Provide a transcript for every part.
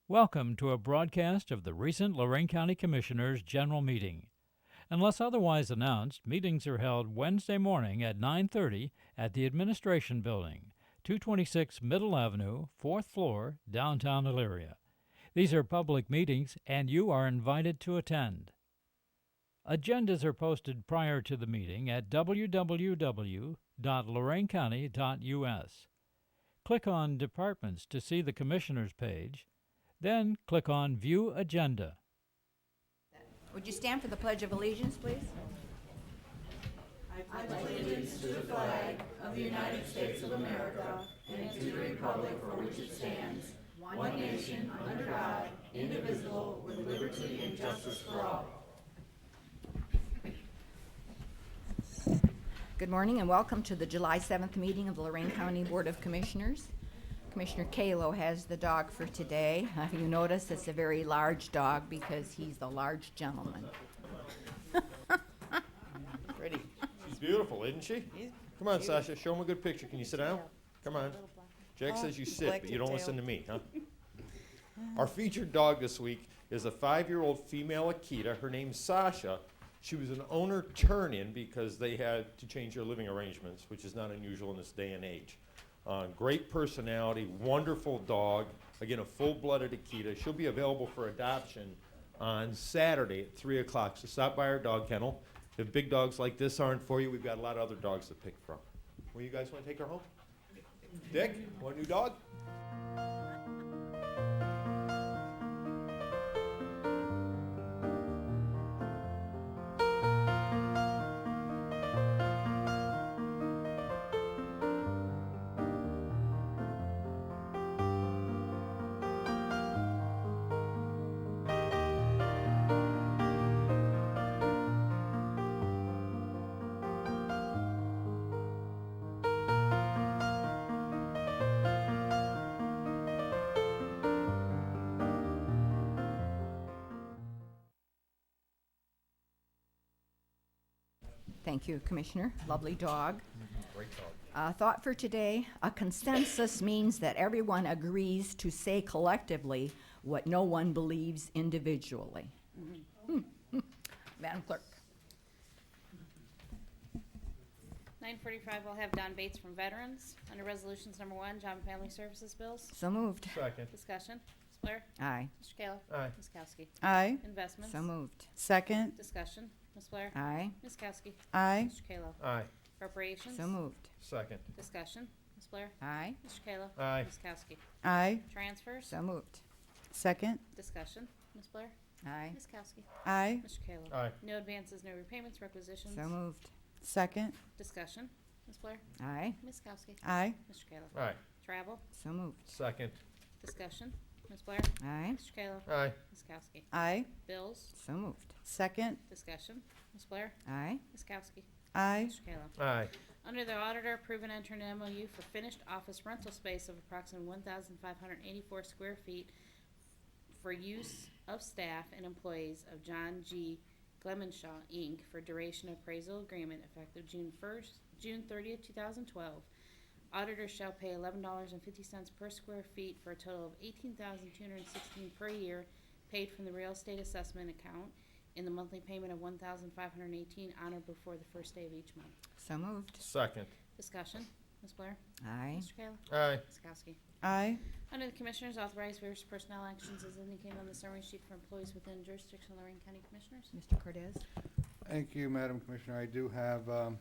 Welcome to a broadcast of the recent Lorain County Commissioners' General Meeting. Unless otherwise announced, meetings are held Wednesday morning at 9:30 at the Administration Building, 226 Middle Avenue, 4th floor, downtown Elyria. These are public meetings and you are invited to attend. Agendas are posted prior to the meeting at www.loraincounty.us. Click on Departments to see the Commissioners page, then click on View Agenda. Would you stand for the Pledge of Allegiance, please? Good morning and welcome to the July 7th meeting of the Lorain County Board of Commissioners. Commissioner Kalo has the dog for today. You notice it's a very large dog because he's the large gentleman. Pretty. She's beautiful, isn't she? Come on, Sasha, show him a good picture. Can you sit down? Come on. Jack says you sit, but you don't listen to me, huh? Our featured dog this week is a 5-year-old female Akita. Her name's Sasha. She was an owner turn-in because they had to change their living arrangements, which is not unusual in this day and age. Great personality, wonderful dog. Again, a full-blooded Akita. She'll be available for adoption on Saturday at 3 o'clock. So stop by our dog kennel. If big dogs like this aren't for you, we've got a lot of other dogs to pick from. Well, you guys want to take her home? Dick, want a new dog? Thank you, Commissioner. Lovely dog. Great dog. Thought for today, a consensus means that everyone agrees to say collectively what no one believes individually. Madam Clerk. 9:45, we'll have Don Bates from Veterans. Under Resolutions Number 1, Job and Family Services Bills. So moved. Second. Discussion. Ms. Blair? Aye. Mr. Kayla? Aye. Ms. Kowski? Aye. Investments. So moved. Second. Discussion. Ms. Blair? Aye. Ms. Kowski? Aye. Mr. Kayla? Aye. Appropriations. So moved. Second. Discussion. Ms. Blair? Aye. Mr. Kayla? Aye. Ms. Kowski? Aye. Transfers. So moved. Second. Discussion. Ms. Blair? Aye. Ms. Kowski? Aye. Mr. Kayla? Aye. No advances, no repayments, requisitions. So moved. Second. Discussion. Ms. Blair? Aye. Ms. Kowski? Aye. Mr. Kayla? Aye. Travel. So moved. Second. Discussion. Ms. Blair? Aye. Mr. Kayla? Aye. Ms. Kowski? Aye. Bills. So moved. Second. Discussion. Ms. Blair? Aye. Ms. Kowski? Aye. Mr. Kayla? Aye. Under the auditor, approve and enter an MOU for finished office rental space of approximately 1,584 square feet for use of staff and employees of John G. Glemonshaw, Inc. for duration appraisal agreement effective June 30th, 2012. Auditors shall pay $11.50 per square feet for a total of $18,216 per year paid from the real estate assessment account in the monthly payment of $1,518 on or before the first day of each month. So moved. Second. Discussion. Ms. Blair? Aye. Mr. Kayla? Aye. Ms. Kowski? Aye. Under the Commissioners, authorize various personnel actions as indicated on the summary sheet for employees within jurisdiction of Lorain County Commissioners. Mr. Cortez. Thank you, Madam Commissioner. I do have a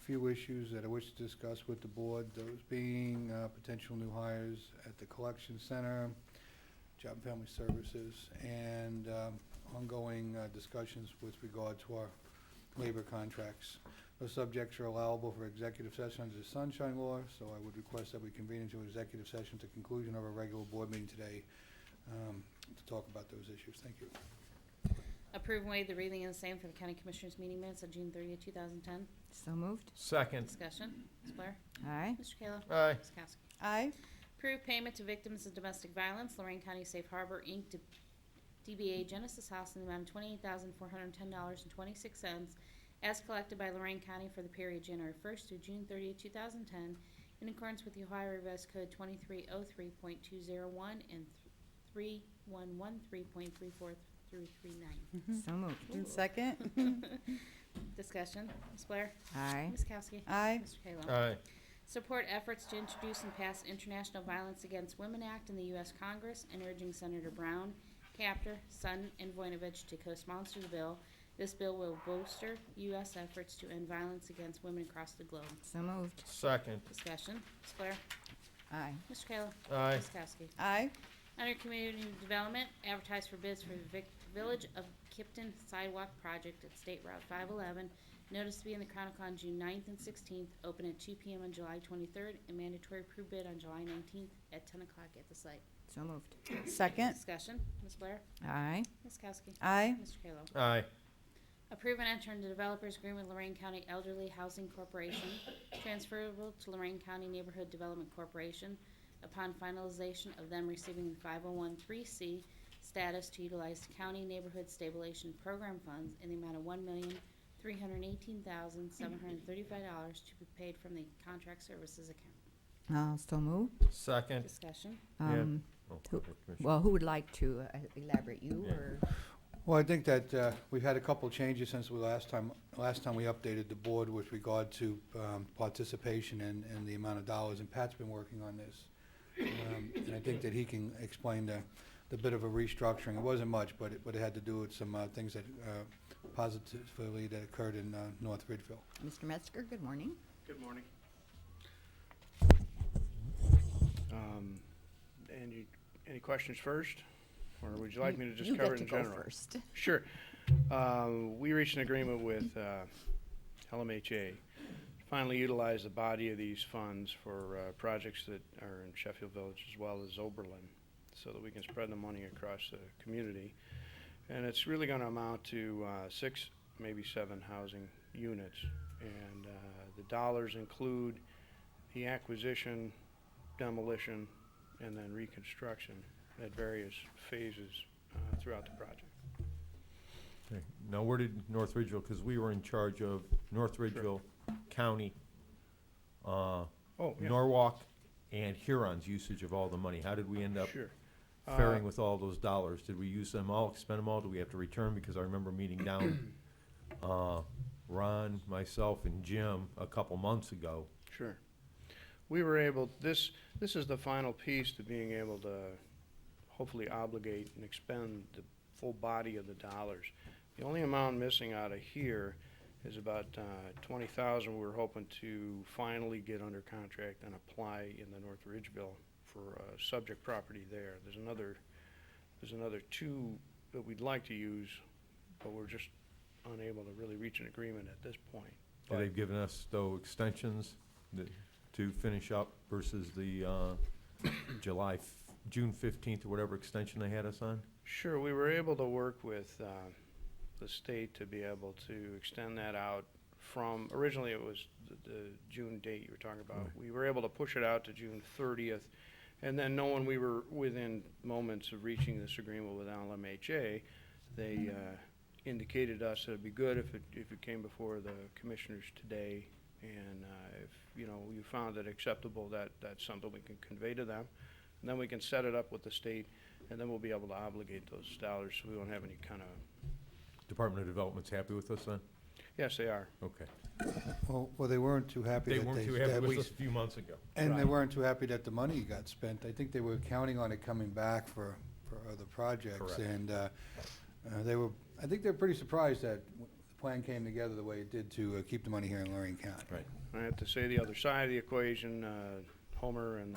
few issues that I wish to discuss with the board, those being potential new hires at the collection center, Job and Family Services, and ongoing discussions with regard to our labor contracts. Those subjects are allowable for executive session under the Sunshine Law, so I would request that we convene into executive session at the conclusion of our regular board meeting today to talk about those issues. Thank you. Approve and waive the reading of the same for the County Commissioners meeting minutes of June 30th, 2010. So moved. Second. Discussion. Ms. Blair? Aye. Mr. Kayla? Aye. Ms. Kowski? Aye. Approve payment to victims of domestic violence, Lorain County Safe Harbor, Inc., DBA Genesis House in the amount of $28,410.26 as collected by Lorain County for the period January 1st through June 30th, 2010, in accordance with the Ohio Revised Code 2303.201 and 3113.34 through 39. So moved. And second. Discussion. Ms. Blair? Aye. Ms. Kowski? Aye. Mr. Kayla? Aye. Support efforts to introduce and pass International Violence Against Women Act in the U.S. Congress and urging Senator Brown, Capter, Sutton, and Voinovich to co-sponsor the bill. This bill will bolster U.S. efforts to end violence against women across the globe. So moved. Second. Discussion. Ms. Blair? Aye. Mr. Kayla? Aye. Ms. Kowski? Aye. Under Community Development, advertise for bids for the Village of Kipton Sidewalk Project at State Route 511. Notice to be in the Chronicle on June 9th and 16th, open at 2 p.m. on July 23rd, and mandatory pre-bid on July 19th at 10 o'clock at the site. So moved. Second. Discussion. Ms. Blair? Aye. Ms. Kowski? Aye. Mr. Kayla? Aye. Approve and enter into developers agreement with Lorain County Elderly Housing Corporation, transferable to Lorain County Neighborhood Development Corporation upon finalization of them receiving the 501(c) status to utilize county neighborhood stabilization program funds in the amount of $1,318,735 to be paid from the contract services account. So moved. Second. Discussion. Um, Oh, who- okay, Commissioner. Well, who would like to elaborate, you Yeah. or? Well, I think that we've had a couple changes since the last time we updated the board with regard to participation and the amount of dollars, and Pat's been working on this. And I think that he can explain the bit of a restructuring. It wasn't much, but it had to do with some things that positively that occurred in North Ridgeville. Mr. Metzger, good morning. Good morning. Any questions first? Or would you like me to just cover it in general? You get to go first. Sure. We reached an agreement with LMHA to finally utilize the body of these funds for projects that are in Sheffield Village as well as Oberlin, so that we can spread the money across the community. And it's really going to amount to 6, maybe 7 housing units. And the dollars include the acquisition, demolition, and then reconstruction at various phases throughout the project. Okay. Now, where did North Ridgeville, because we were in charge of North Ridgeville County, Yeah. Norwalk, and Huron's usage of all the money. How did we end up Sure. faring with all those dollars? Did we use them all, spend them all? Do we have to return? Because I remember meeting down Ron, myself, and Jim a couple months ago. Sure. We were able, this is the final piece to being able to hopefully obligate and expend the full body of the dollars. The only amount missing out of here is about 20,000 we were hoping to finally get under contract and apply in the North Ridgeville for subject property there. There's another 2 that we'd like to use, but we're just unable to really reach an agreement at this point. Have they given us, though, extensions to finish up versus the June 15th or whatever extension they had us on? Sure, we were able to work with the state to be able to extend that out from, originally it was the June date you were talking about. Right. We were able to push it out to June 30th, and then knowing we were within moments of reaching this agreement with LMHA, they indicated us that it'd be good if it came before the commissioners today, and if you found it acceptable, that's something we can convey to them, and then we can set it up with the state, and then we'll be able to obligate those dollars, so we won't have any kind of. Department of Development's happy with us then? Yes, they are. Okay. Well, they weren't too happy They that weren't too that happy with we us a few months ago. And they Right. weren't too happy that the money got spent. I think they were counting on it coming back for other projects. Correct. And I think they're pretty surprised that the plan came together the way it did to keep the money here in Lorain County. Right. I have to say the other side of the equation, Homer and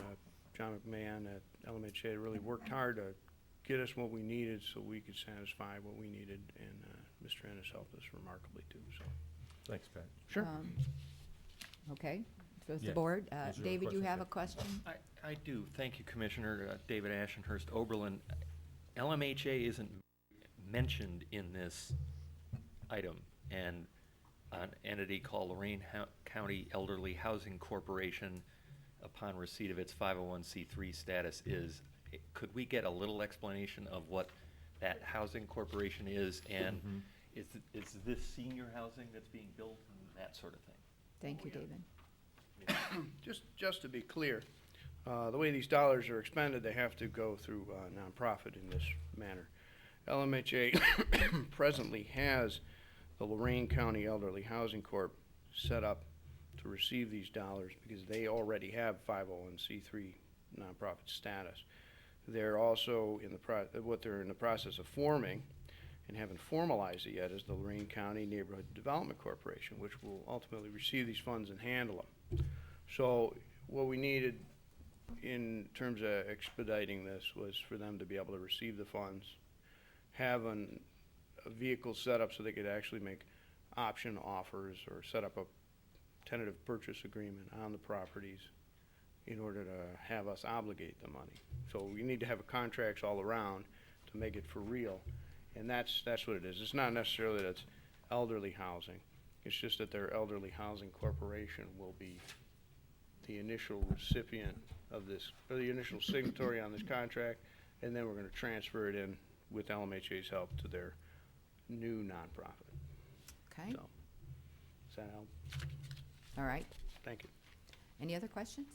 John McMahon at LMHA really worked hard to get us what we needed so we could satisfy what we needed, and Mr. Ennis helped us remarkably too, so. Thanks, Pat. Sure. Okay, goes Yeah. the board. Is there a David, you question? have a question? I do. Thank you, Commissioner. David Ashenhurst, Oberlin. LMHA isn't mentioned in this item, and an entity called Lorain County Elderly Housing Corporation, upon receipt of its 501c3 status, is. Could we get a little explanation of what that housing corporation is, and is this senior housing that's being built and that sort of thing? Thank you, David. Just to be clear, The way these dollars are expended, they have to go through nonprofit in this manner. LMHA presently has the Lorain County Elderly Housing Corp. Set up to receive these dollars because they already have 501c3 nonprofit status. They're also in what they're in the process of forming and haven't formalized it yet is the Lorain County Neighborhood Development Corporation, which will ultimately receive these funds and handle them. So what we needed in terms of expediting this was for them to be able to receive the funds, have a vehicle set up so they could actually make option offers or set up a tentative purchase agreement on the properties in order to have us obligate the money. So we need to have contracts all around to make it for real, and that's what it is. It's not necessarily that it's elderly housing. It's just that their Elderly Housing Corporation will be the initial recipient of this, or the initial signatory on this contract, and then we're going to transfer it in with LMHA's help to their new nonprofit. Okay, So, does that help? all right. Thank you. Any other questions?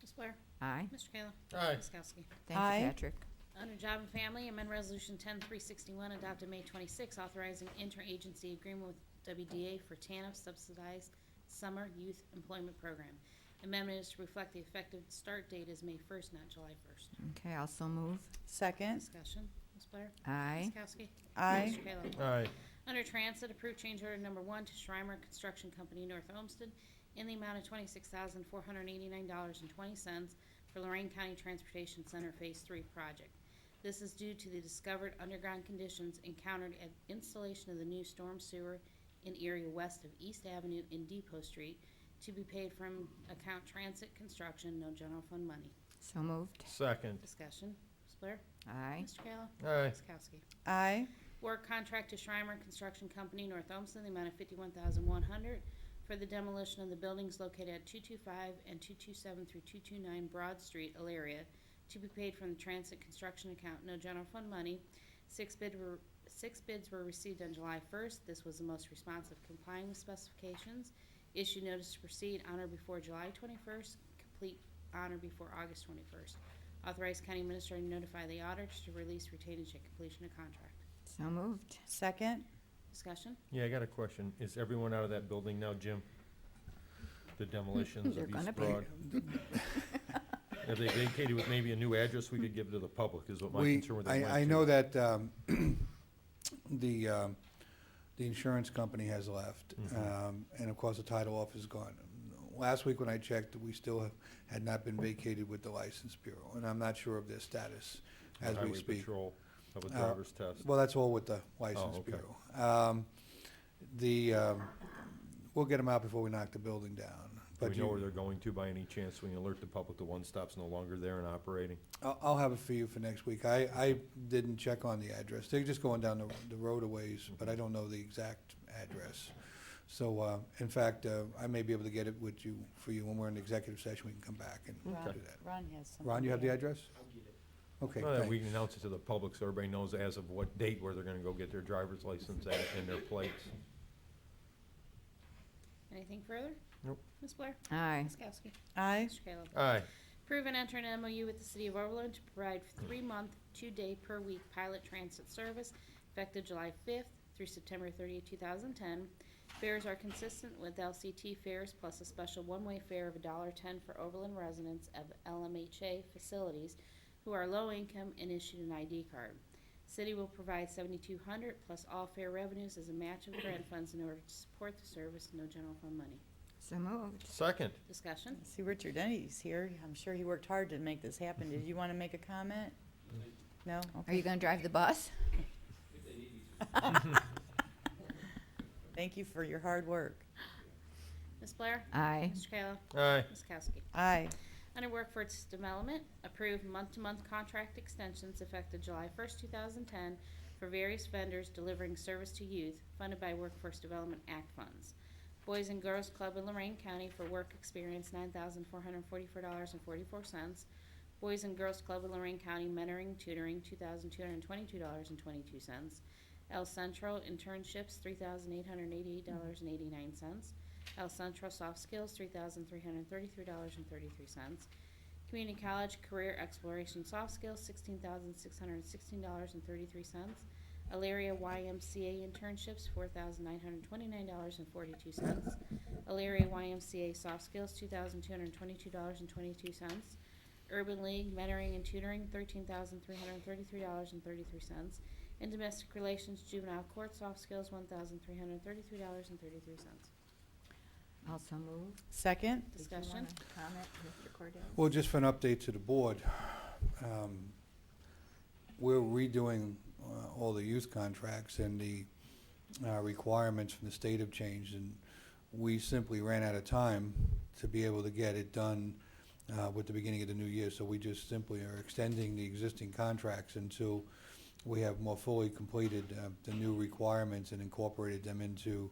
Ms. Blair? Aye. Mr. Kayla? Aye. Ms. Kowski? Thank Aye. you, Patrick. Under Job and Family, amend Resolution 10361 adopted May 26, authorizing interagency agreement with WDA for TANF subsidized summer youth employment program. Amendment is to reflect the effective start date is May 1st, not July 1st. Okay, also move. Second. Discussion. Ms. Blair? Aye. Ms. Kowski? Aye. Mr. Kayla? Aye. Under Transit, approve change order number 1 to Schreimer Construction Company, North Olmsted, in the amount of $26,489.20 for Lorain County Transportation Center Phase 3 project. This is due to the discovered underground conditions encountered at installation of the new storm sewer in area west of East Avenue and Depot Street, to be paid from account Transit Construction, no general fund money. So moved. Second. Discussion. Ms. Blair? Aye. Mr. Kayla? Aye. Ms. Kowski? Aye. Work contract to Schreimer Construction Company, North Olmsted, the amount of $51,100 for the demolition of the buildings located at 225 and 227 through 229 Broad Street, Elyria, to be paid from the Transit Construction account, no general fund money. Six bids were received on July 1st. This was the most responsive, complying with specifications. Issue notice to proceed on or before July 21st, complete on or before August 21st. Authorize county administrator to notify the auditors to release retainage at completion of contract. So moved. Second. Discussion. Yeah, I got a question. Is everyone out of that building now, Jim? The demolitions They're of gonna East be. Broad? Have they vacated with maybe a new address we could give to the public, is what my concern with that went I to. know that the insurance company has left, and of course the title office is gone. Last week when I checked, we still had not been vacated with the License Bureau, and I'm not sure of their status as we Highway speak. Patrol of a driver's test. Well, that's all with the License okay. Bureau. We'll get them out before we knock the building down. Do But we know where they're going to by any chance, so we can alert the public the one stop's no longer there and operating? I'll have it for you for next week. I didn't check on the address. They're just going down the road a ways, but I don't know the exact address. So, in fact, I may be able to get it for you when we're in executive session. We can come back and do that. Ron has something. Ron, you have the address? Okay, Well, we thanks. can announce it to the public so everybody knows as of what date where they're gonna go get their driver's license at and their plates. Anything further? Nope. Ms. Blair? Aye. Ms. Kowski? Aye. Mr. Kayla? Aye. Approve and enter an MOU with the City of Overland to provide 3-month, 2-day per week pilot transit service effective July 5th through September 30th, 2010. Fares are consistent with LCT fares plus a special one-way fare of $1.10 for Overland residents of LMHA facilities who are low income and issued an ID card. City will provide $7,200 plus all fare revenues as a match of grant funds in order to support the service, no general fund money. So moved. Second. Discussion. See, Richard Denny's here. I'm sure he worked hard to make this happen. Did you want to make a comment? No? Are you gonna drive the bus? Thank you for your hard work. Ms. Blair? Aye. Mr. Kayla? Aye. Ms. Kowski? Aye. Under Workforce Development, approve month-to-month contract extensions effective July 1st, 2010 for various vendors delivering service to youth funded by Workforce Development Act funds. Boys and Girls Club in Lorain County for work experience $9,444.44. Boys and Girls Club in Lorain County mentoring tutoring $2,222.22. El Centro internships $3,888.89. El Centro soft skills $3,333.33. Community College Career Exploration Soft Skills, $16,616.33. Elaria YMCA Internships, $4,929.42. Elaria YMCA Soft Skills, $2,222.22. Urban League Mentoring and Tutoring, $13,333.33. And Domestic Relations Juvenile Court Soft Skills, $1,333.33. Also moved. Second. Did you Discussion. wanna comment, Mr. Cordez? Well, just for an update to the board, we're redoing all the youth contracts, and the requirements from the state have changed, and we simply ran out of time to be able to get it done with the beginning of the new year. So we just simply are extending the existing contracts until we have more fully completed the new requirements and incorporated them into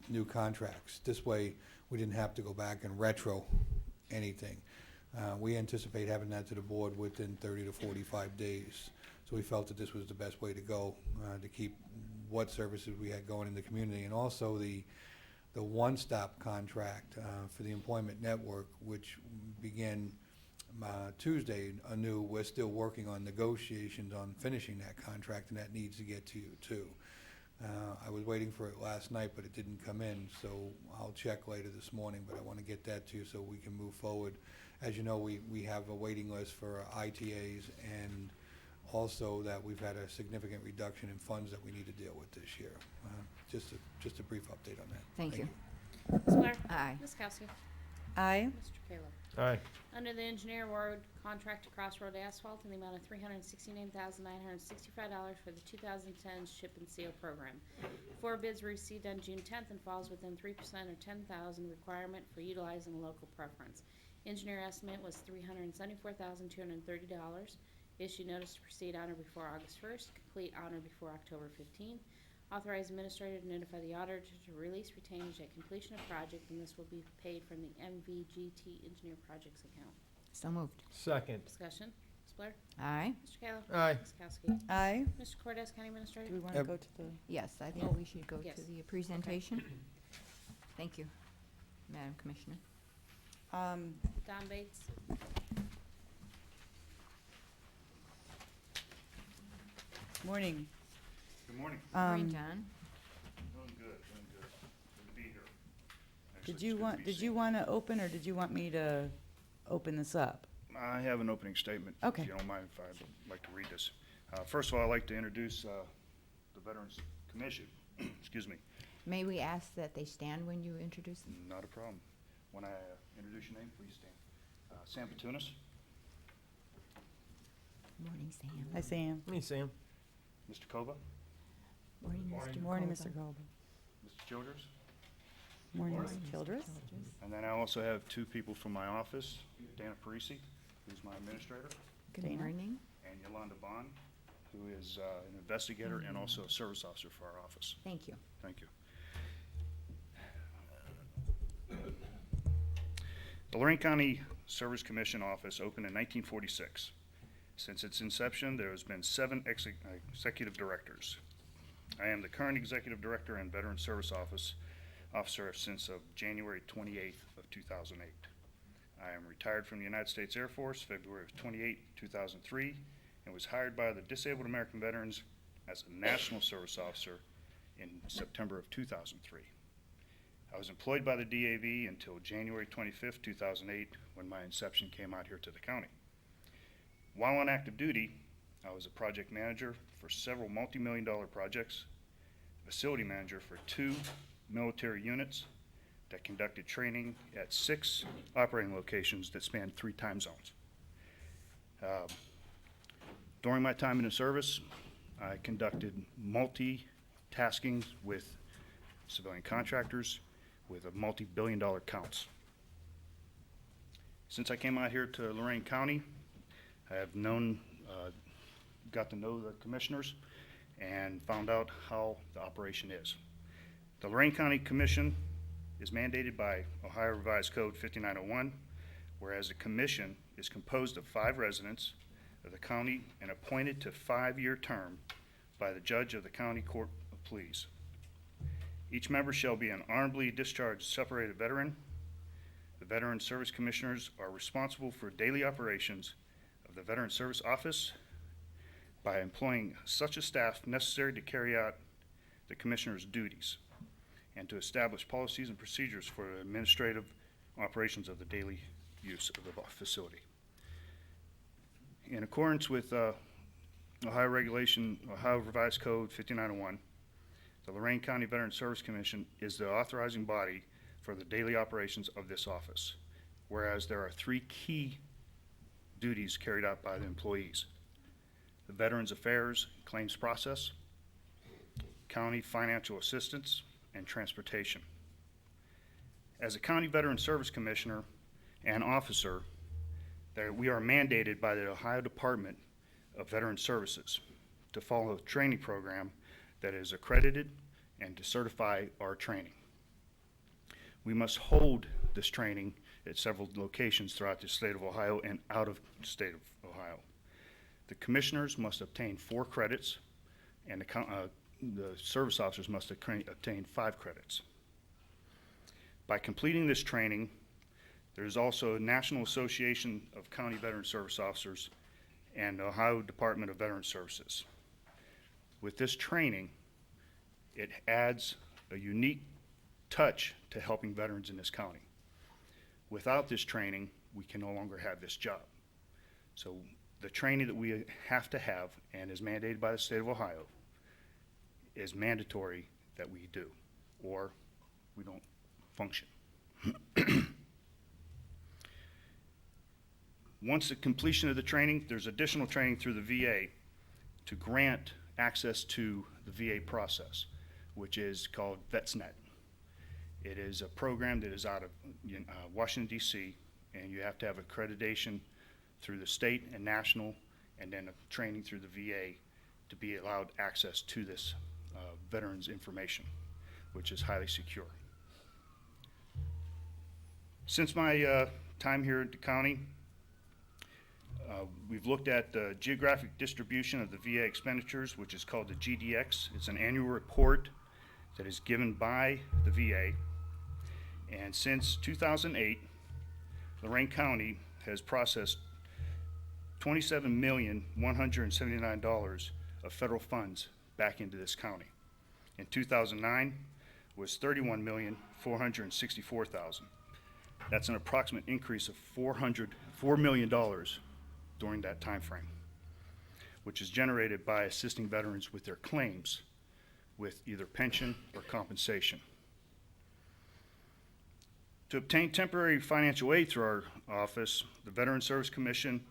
new contracts. This way, we didn't have to go back and retro anything. We anticipate having that to the board within 30 to 45 days. So we felt that this was the best way to go to keep what services we had going in the community. And also the one-stop contract for the employment network, which began Tuesday anew. We're still working on negotiations on finishing that contract, and that needs to get to you too. I was waiting for it last night, but it didn't come in, so I'll check later this morning, but I want to get that to you so we can move forward. As you know, we have a waiting list for ITAs, and also that we've had a significant reduction in funds that we need to deal with this year. Just a brief update on that. Thank you. Ms. Blair? Aye. Ms. Kowski? Aye. Mr. Kayla? Aye. Under the engineer, award contract to Crossroad Asphalt in the amount of $369,965 for the 2010 Ship and Seal program. 4 bids were received on June 10th and falls within 3% or 10,000 requirement for utilizing local preference. Engineer estimate was $374,230. Issue notice to proceed on or before August 1st, complete on or before October 15th. Authorize administrator to notify the auditor to release retainage at completion of project, and this will be paid from the MVGT Engineer Projects account. So moved. Second. Discussion. Ms. Blair? Aye. Mr. Kayla? Aye. Ms. Kowski? Aye. Mr. Cortez, County Administrator? Do we want to Yep. go to the, Yes, I think we should go Yes. to the presentation. Thank you, Madam Commissioner. Don Bates? morning. Good morning. Morning, John. Doing good, Good to be here. Actually, Did it's you good to want, be did seen. you want to open, or did you want me to open this up? I have an opening statement. Okay. If you don't mind, if I'd like to read this. First of all, I'd like to introduce the Veterans Commission. Excuse me. May we ask that they stand when you introduce them? Not a problem. When I introduce your name, please stand. Sam Patunas, Morning, Sam. Hi, Sam. Me, Sam. Mr. Kova, Morning, Mr. Morning, Colvin. Mr. Goldberg. Mr. Childers, Morning, Morning, Mr. Mr. Childress. and then I also have 2 people from my office, Dana Parisi, who's my administrator, Good Dana. morning. and Yolanda Bond, who is an investigator and also a service officer for our office. Thank you. Thank you. The Lorain County Service Commission office opened in 1946. Since its inception, there has been 7 executive directors. I am the current executive director and veteran service officer since of January 28th of 2008. I am retired from the United States Air Force February of 28, 2003, and was hired by the Disabled American Veterans as a national service officer in September of 2003. I was employed by the DAV until January 25th, 2008, when my inception came out here to the county. While on active duty, I was a project manager for several multi-million-dollar projects, facility manager for 2 military units that conducted training at 6 operating locations that spanned 3 time zones. During my time in the service, I conducted multi-tasking with civilian contractors with a multi-billion-dollar counts. Since I came out here to Lorain County, I have got to know the commissioners and found out how the operation is. The Lorain County Commission is mandated by Ohio Revised Code 5901, whereas the commission is composed of 5 residents of the county and appointed to 5-year term by the judge of the county court of pleas. Each member shall be an honorably discharged separated veteran. The Veteran Service Commissioners are responsible for daily operations of the Veteran Service Office by employing such a staff necessary to carry out the Commissioner's duties and to establish policies and procedures for administrative operations of the daily use of the facility. In accordance with Ohio Revised Code 5901, the Lorain County Veteran Service Commission is the authorizing body for the daily operations of this office, whereas there are 3 key duties carried out by the employees: the Veterans Affairs Claims Process, County Financial Assistance, and Transportation. As a County Veteran Service Commissioner and officer, we are mandated by the Ohio Department of Veteran Services to follow a training program that is accredited and to certify our training. We must hold this training at several locations throughout the state of Ohio and out of the state of Ohio. The commissioners must obtain 4 credits, and the service officers must obtain 5 credits. By completing this training, there is also a National Association of County Veteran Service Officers and the Ohio Department of Veteran Services. With this training, it adds a unique touch to helping veterans in this county. Without this training, we can no longer have this job. So the training that we have to have and is mandated by the state of Ohio is mandatory that we do, or we don't function. Once the completion of the training, there's additional training through the VA to grant access to the VA process, which is called VetsNet. It is a program that is out of Washington, D.C., and you have to have accreditation through the state and national, and then a training through the VA to be allowed access to this veterans information, which is highly secure. Since my time here at the county, we've looked at the geographic distribution of the VA expenditures, which is called the GDX. It's an annual report that is given by the VA. And since 2008, Lorain County has processed $27,179,000 of federal funds back into this county. In 2009 was $31,464,000. That's an approximate increase of $4 million during that time frame, which is generated by assisting veterans with their claims with either pension or compensation. To obtain temporary financial aid through our office, the Veteran Service Commission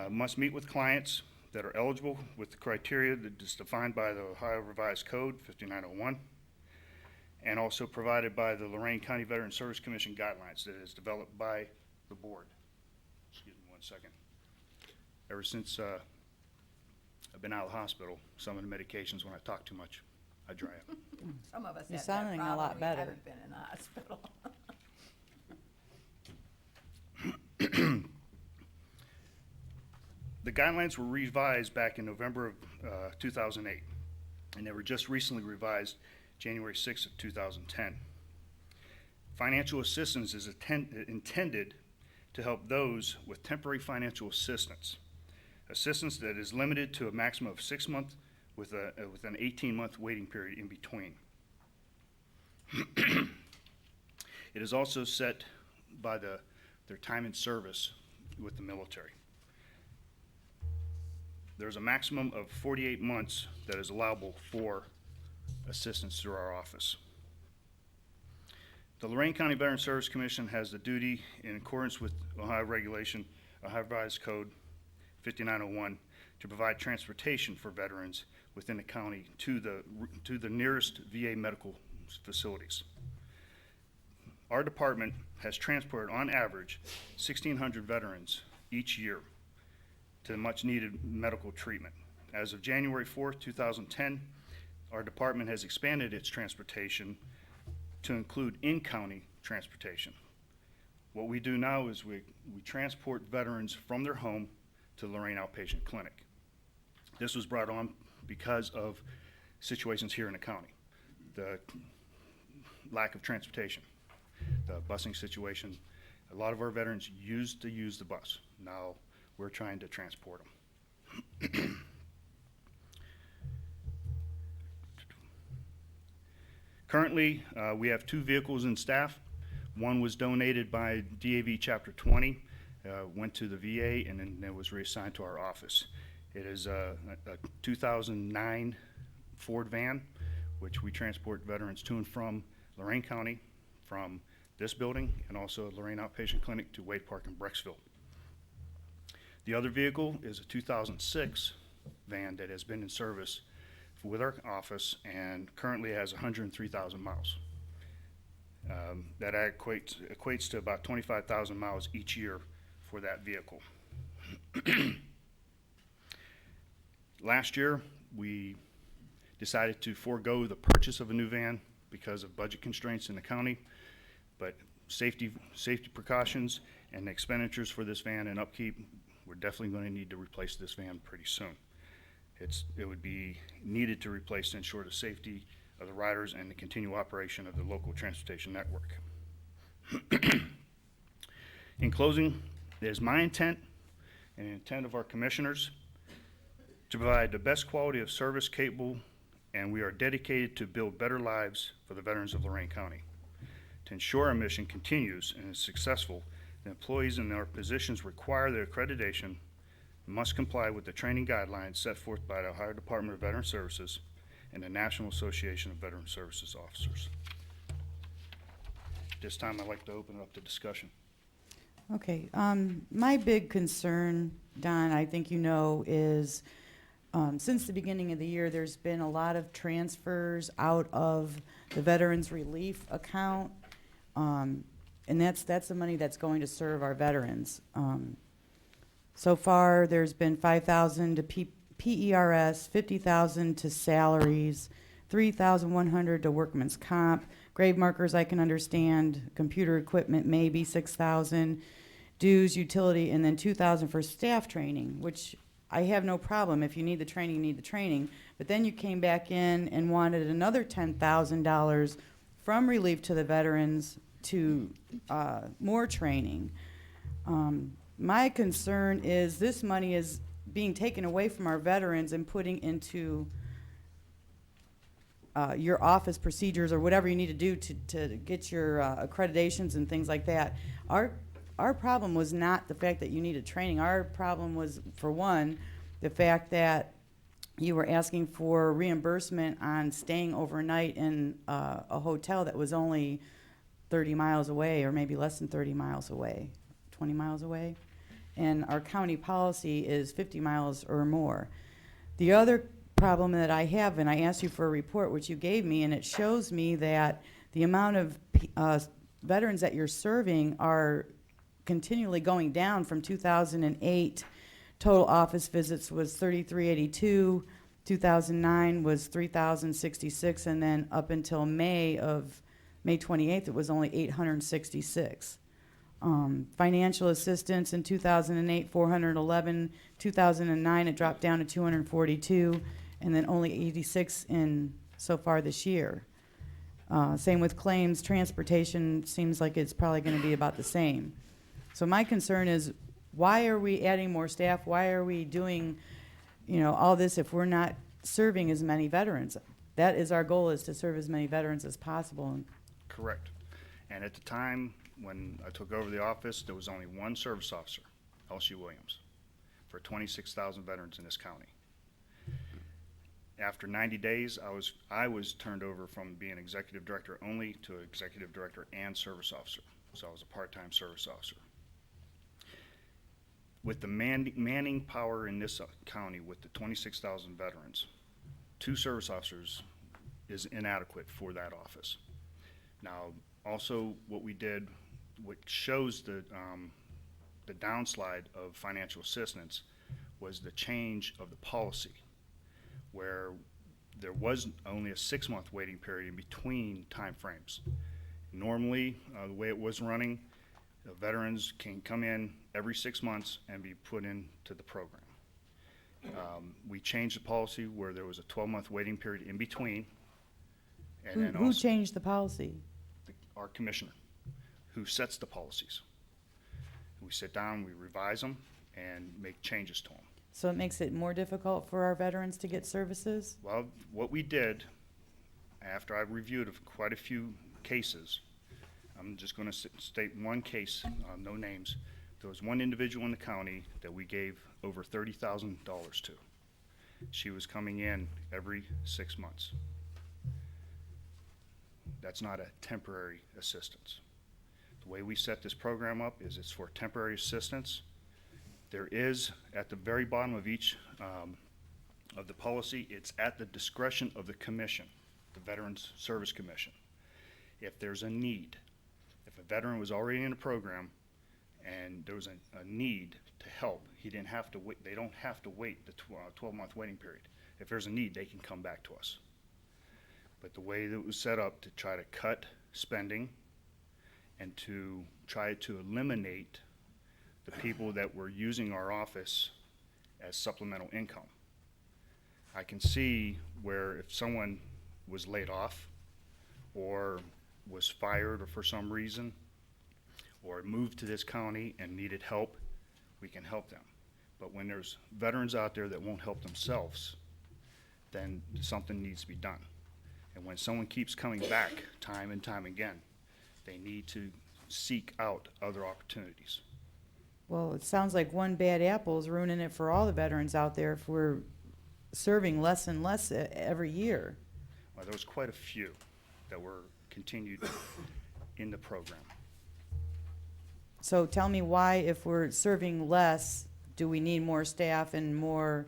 must meet with clients that are eligible with the criteria that is defined by the Ohio Revised Code 5901 and also provided by the Lorain County Veteran Service Commission guidelines that is developed by the board. Excuse me one second. Ever since I've been out of the hospital, some of the medications, when I talk too much, I dry up. Some of us You're have that sounding a problem. lot We better. haven't been in the hospital. The guidelines were revised back in November of 2008, and they were just recently revised January 6th of 2010. Financial assistance is intended to help those with temporary financial assistance. Assistance that is limited to a maximum of 6 months with an 18-month waiting period in between. It is also set by their time in service with the military. There's a maximum of 48 months that is allowable for assistance through our office. The Lorain County Veteran Service Commission has the duty, in accordance with Ohio Regulation, Ohio Revised Code 5901, to provide transportation for veterans within the county to the nearest VA medical facilities. Our department has transported, on average, 1,600 veterans each year to much needed medical treatment. As of January 4th, 2010, our department has expanded its transportation to include in-county transportation. What we do now is we transport veterans from their home to the Lorain Outpatient Clinic. This was brought on because of situations here in the county. The lack of transportation, the busing situation, A lot of our veterans used to use the bus. Now we're trying to transport them. Currently, we have 2 vehicles in staff. One was donated by DAV Chapter 20, went to the VA, and then it was reassigned to our office. It is a 2009 Ford van, which we transport veterans to and from Lorain County, from this building, and also Lorain Outpatient Clinic to Wade Park and Brecksville. The other vehicle is a 2006 van that has been in service with our office and currently has 103,000 miles. That equates to about 25,000 miles each year for that vehicle. Last year, we decided to forego the purchase of a new van because of budget constraints in the county, but safety precautions and expenditures for this van and upkeep, we're definitely going to need to replace this van pretty soon. It would be needed to replace to ensure the safety of the riders and the continued operation of the local transportation network. In closing, it is my intent and the intent of our commissioners to provide the best quality of service capable, and we are dedicated to build better lives for the veterans of Lorain County. To ensure our mission continues and is successful, the employees in our positions require their accreditation, must comply with the training guidelines set forth by the Ohio Department of Veteran Services and the National Association of Veteran Services Officers. At this time, I'd like to open it up to discussion. Okay, my big concern, Don, I think you know, is since the beginning of the year, there's been a lot of transfers out of the Veterans Relief account, and that's the money that's going to serve our veterans. So far, there's been $5,000 to PERS, $50,000 to salaries, $3,100 to workman's comp. Grave markers, I can understand. Computer equipment, maybe $6,000. Dues, utility, and then $2,000 for staff training, which I have no problem. If you need the training, you need the training. But then you came back in and wanted another $10,000 from relief to the veterans to more training. My concern is this money is being taken away from our veterans and putting into your office procedures or whatever you need to do to get your accreditations and things like that. Our problem was not the fact that you needed training. Our problem was, for one, the fact that you were asking for reimbursement on staying overnight in a hotel that was only 30 miles away, or maybe less than 30 miles away, 20 miles away. And our county policy is 50 miles or more. The other problem that I have, and I asked you for a report, which you gave me, and it shows me that the amount of veterans that you're serving are continually going down. From 2008, total office visits was 3,382. 2009 was 3,066, and then up until May 28th, it was only 866. Financial assistance in 2008, 411. 2009, it dropped down to 242, and then only 86 in so far this year. Same with claims. Transportation seems like it's probably going to be about the same. So my concern is, why are we adding more staff? Why are we doing, all this if we're not serving as many veterans? That is our goal, is to serve as many veterans as possible. Correct. And at the time when I took over the office, there was only one service officer, Elsie Williams, for 26,000 veterans in this county. After 90 days, I was turned over from being executive director only to executive director and service officer. So I was a part-time service officer. With the manning power in this county, with the 26,000 veterans, 2 service officers is inadequate for that office. Now, also what we did, what shows the downslide of financial assistance, was the change of the policy, where there was only a 6-month waiting period in between time frames. Normally, the way it was running, the veterans can come in every 6 months and be put into the program. We changed the policy where there was a 12-month waiting period in between. And Who changed the policy? Our commissioner, who sets the policies. We sit down, we revise them, and make changes to them. So it makes it more difficult for our veterans to get services? Well, what we did, after I reviewed quite a few cases, I'm just going to state one case, no names. There was one individual in the county that we gave over $30,000 to. She was coming in every 6 months. That's not a temporary assistance. The way we set this program up is it's for temporary assistance. There is, at the very bottom of each of the policy, it's at the discretion of the commission, the Veterans Service Commission. If there's a need, if a veteran was already in a program and there was a need to help, he didn't have to wait. They don't have to wait the 12-month waiting period. If there's a need, they can come back to us. But the way that it was set up to try to cut spending and to try to eliminate the people that were using our office as supplemental income. I can see where if someone was laid off or was fired or for some reason or moved to this county and needed help, we can help them. But when there's veterans out there that won't help themselves, then something needs to be done. And when someone keeps coming back time and time again, they need to seek out other opportunities. Well, it sounds like one bad apple is ruining it for all the veterans out there if we're serving less and less every year. Well, there was quite a few that were continued in the program. So tell me why, if we're serving less, do we need more staff and more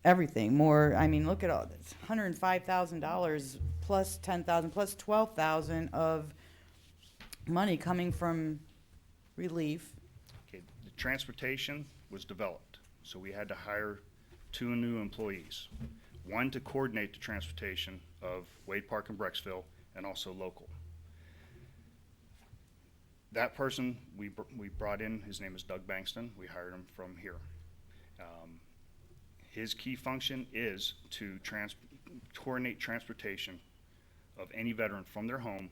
everything? More, I mean, look at all this, $105,000 plus $10,000 plus $12,000 of money coming from relief. Okay, the transportation was developed, so we had to hire 2 new employees. One to coordinate the transportation of Wade Park and Brecksville, and also local. That person we brought in, his name is Doug Bankston. We hired him from here. His key function is to coordinate transportation of any veteran from their home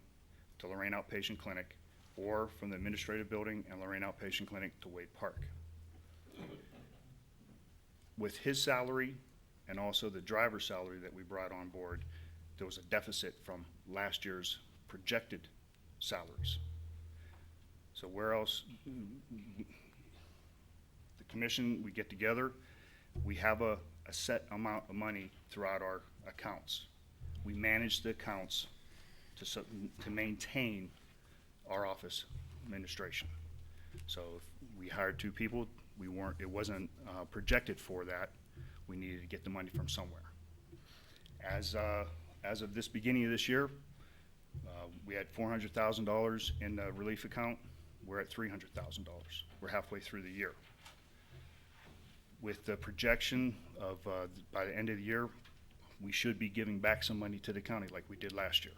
to Lorain Outpatient Clinic, or from the administrative building and Lorain Outpatient Clinic to Wade Park. With his salary and also the driver's salary that we brought on board, there was a deficit from last year's projected salaries. So where else? The commission, we get together, we have a set amount of money throughout our accounts. We manage the accounts to maintain our office administration. So if we hired 2 people, it wasn't projected for that. We needed to get the money from somewhere. As of this beginning of this year, we had $400,000 in the relief account. We're at $300,000. We're halfway through the year. With the projection of by the end of the year, we should be giving back some money to the county like we did last year.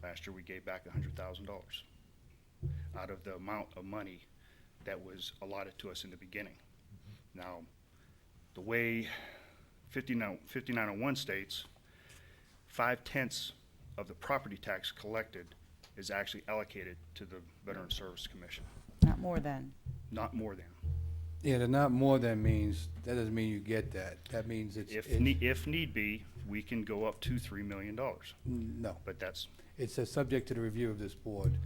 Last year we gave back $100,000 out of the amount of money that was allotted to us in the beginning. Now, the way 5901 states, 5/10 of the property tax collected is actually allocated to the Veterans Service Commission. Not more than. Not more than. Yeah, the not more than means, that doesn't mean you get that. That means If need be, we can go up to $3 million. No, But that's, it's subject to the review of this board.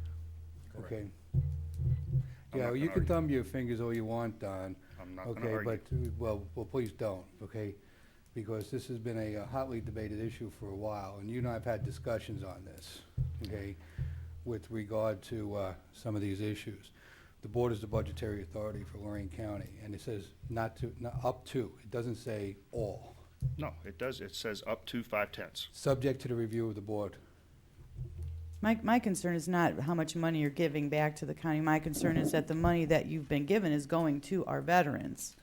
Okay? I'm Yeah, not you gonna can thumb your fingers all you want, Don. I'm not gonna Okay, argue. but, well, please don't, okay? Because this has been a hotly debated issue for a while, and you and I have had discussions on this, okay, with regard to some of these issues. The board is the budgetary authority for Lorain County, and it says not up to. It doesn't say all. No, it does. It says up to 5/10. Subject to the review of the board. My concern is not how much money you're giving back to the county. My concern is that the money that you've been given is going to our veterans.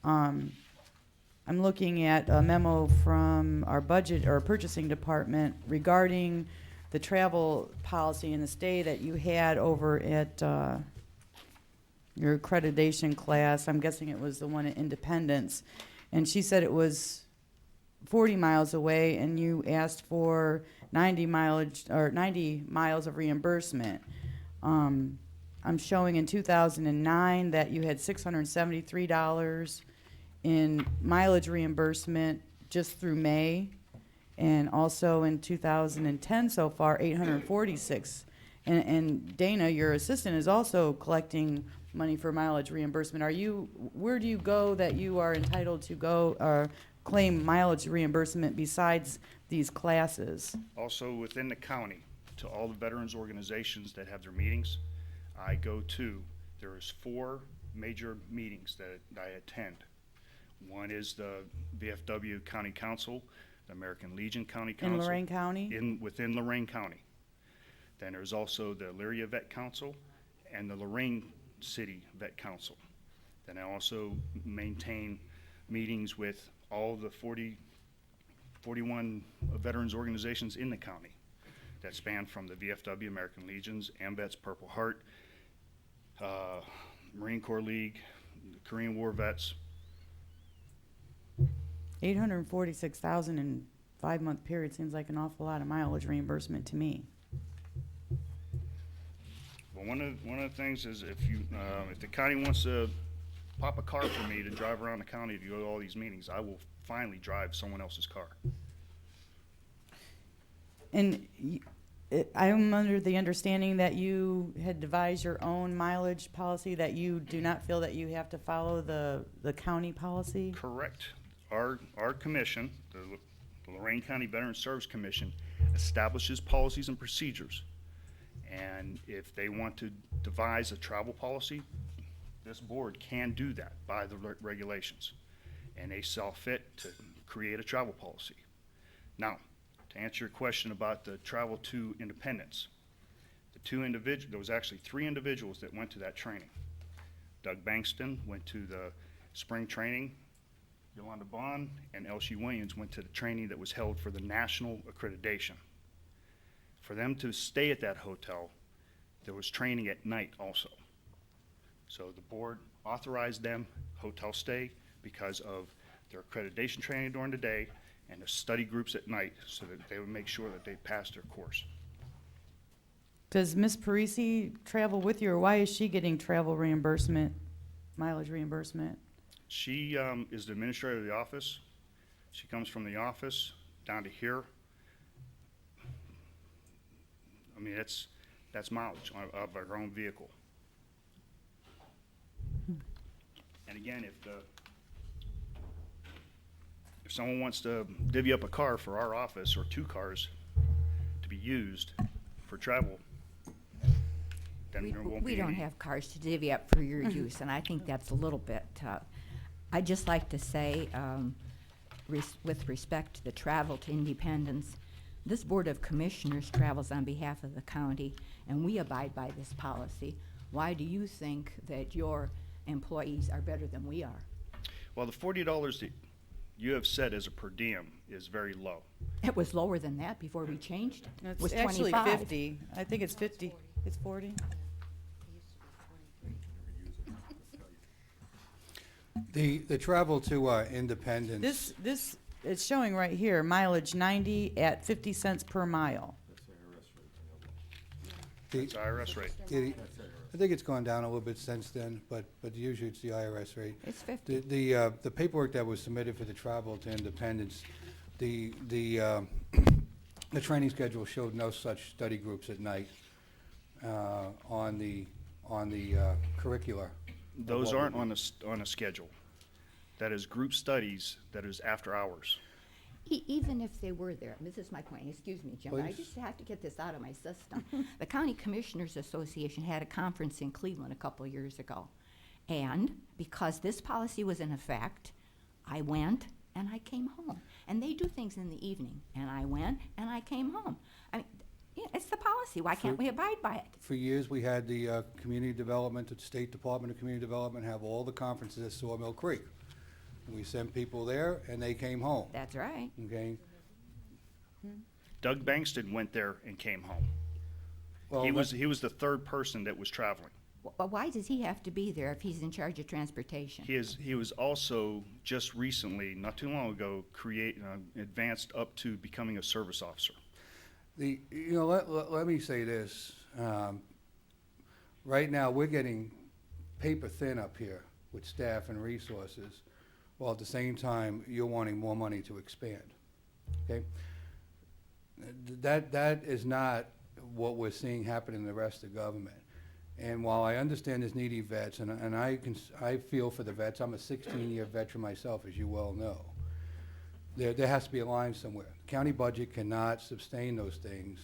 I'm looking at a memo from our budget or purchasing department regarding the travel policy in the state that you had over at your accreditation class. I'm guessing it was the one at Independence. And she said it was 40 miles away, and you asked for 90 miles of reimbursement. I'm showing in 2009 that you had $673 in mileage reimbursement just through May, and also in 2010 so far, 846. And Dana, your assistant, is also collecting money for mileage reimbursement. Where do you go that you are entitled to go or claim mileage reimbursement besides these classes? Also within the county, to all the veterans organizations that have their meetings, I go to. There is 4 major meetings that I attend. One is the VFW County Council, the American Legion County Council. In Lorain County? Within Lorain County. Then there's also the Elyria Vet Council and the Lorain City Vet Council. Then I also maintain meetings with all the 41 veterans organizations in the county that span from the VFW, American Legions, AMVETS, Purple Heart, Marine Corps League, Korean War Vets. 846,000 in 5-month period seems like an awful lot of mileage reimbursement to me. Well, one of the things is if the county wants to pop a car for me to drive around the county to go to all these meetings, I will finally drive someone else's car. And I'm under the understanding that you had devised your own mileage policy, that you do not feel that you have to follow the county policy? Correct. Our commission, the Lorain County Veterans Service Commission, establishes policies and procedures. And if they want to devise a travel policy, this board can do that by the regulations. And they saw fit to create a travel policy. Now, to answer your question about the travel to Independence, there was actually 3 individuals that went to that training. Doug Bankston went to the spring training. Yolanda Bond and Elsie Williams went to the training that was held for the national accreditation. For them to stay at that hotel, there was training at night also. So the board authorized them hotel stay because of their accreditation training during the day and their study groups at night, so that they would make sure that they passed their course. Does Ms. Parisi travel with you, or why is she getting travel reimbursement, mileage reimbursement? She is the administrator of the office. She comes from the office down to here. I mean, that's mileage of our own vehicle. And again, if someone wants to divvy up a car for our office, or 2 cars to be used for travel, then there won't be We don't any. have cars to divvy up for your use, and I think that's a little bit, I'd just like to say, with respect to the travel to Independence, this Board of Commissioners travels on behalf of the county, and we abide by this policy. Why do you think that your employees are better than we are? Well, the $40 that you have set as a per diem is very low. It was lower than that before we changed it. It It's was actually 25. 50. I think it's 50. It's 40. The travel to Independence. This it's showing right here, mileage 90 at 50 cents per mile. It's IRS rate. I think it's gone down a little bit since then, but usually it's the IRS rate. It's 50. The paperwork that was submitted for the travel to Independence, the training schedule showed no such study groups at night on the curricula. Those aren't on a schedule. That is group studies, that is after hours. Even if they were there, this is my point, excuse me, Jim, but I Please. just have to get this out of my system. The County Commissioners Association had a conference in Cleveland a couple of years ago. And because this policy was in effect, I went and I came home. And they do things in the evening, and I went and I came home. I mean, yeah, it's the policy, why can't we abide by it? For years, we had the community development, the State Department of Community Development have all the conferences at Sawmill Creek. And we sent people there, and they came home, That's right. okay? Doug Bankston went there and came home. Well, He was the 3rd person that was traveling. But why does he have to be there if he's in charge of transportation? He was also just recently, not too long ago, advanced up to becoming a service officer. let me say this. Right now, we're getting paper thin up here with staff and resources, while at the same time, you're wanting more money to expand, okay? That is not what we're seeing happen in the rest of government. And while I understand there's needy vets, and I feel for the vets, I'm a 16-year veteran myself, as you well know. There has to be a line somewhere. The county budget cannot sustain those things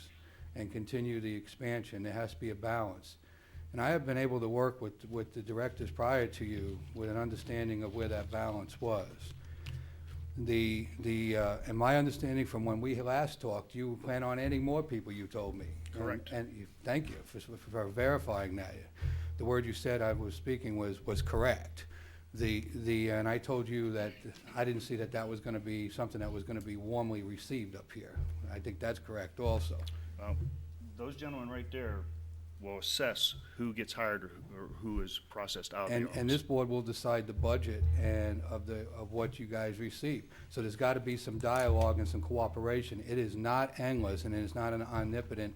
and continue the expansion. There has to be a balance. And I have been able to work with the directors prior to you with an understanding of where that balance was. And my understanding from when we last talked, you plan on adding more people, you told me. Correct. Thank you for verifying that. The word you said I was speaking was correct. And I told you that I didn't see that was going to be something that was going to be warmly received up here. I think that's correct also. Those gentlemen right there will assess who gets hired or who is processed out of the And office. this board will decide the budget and of what you guys receive. So there's got to be some dialogue and some cooperation. It is not endless, and it is not an omnipotent,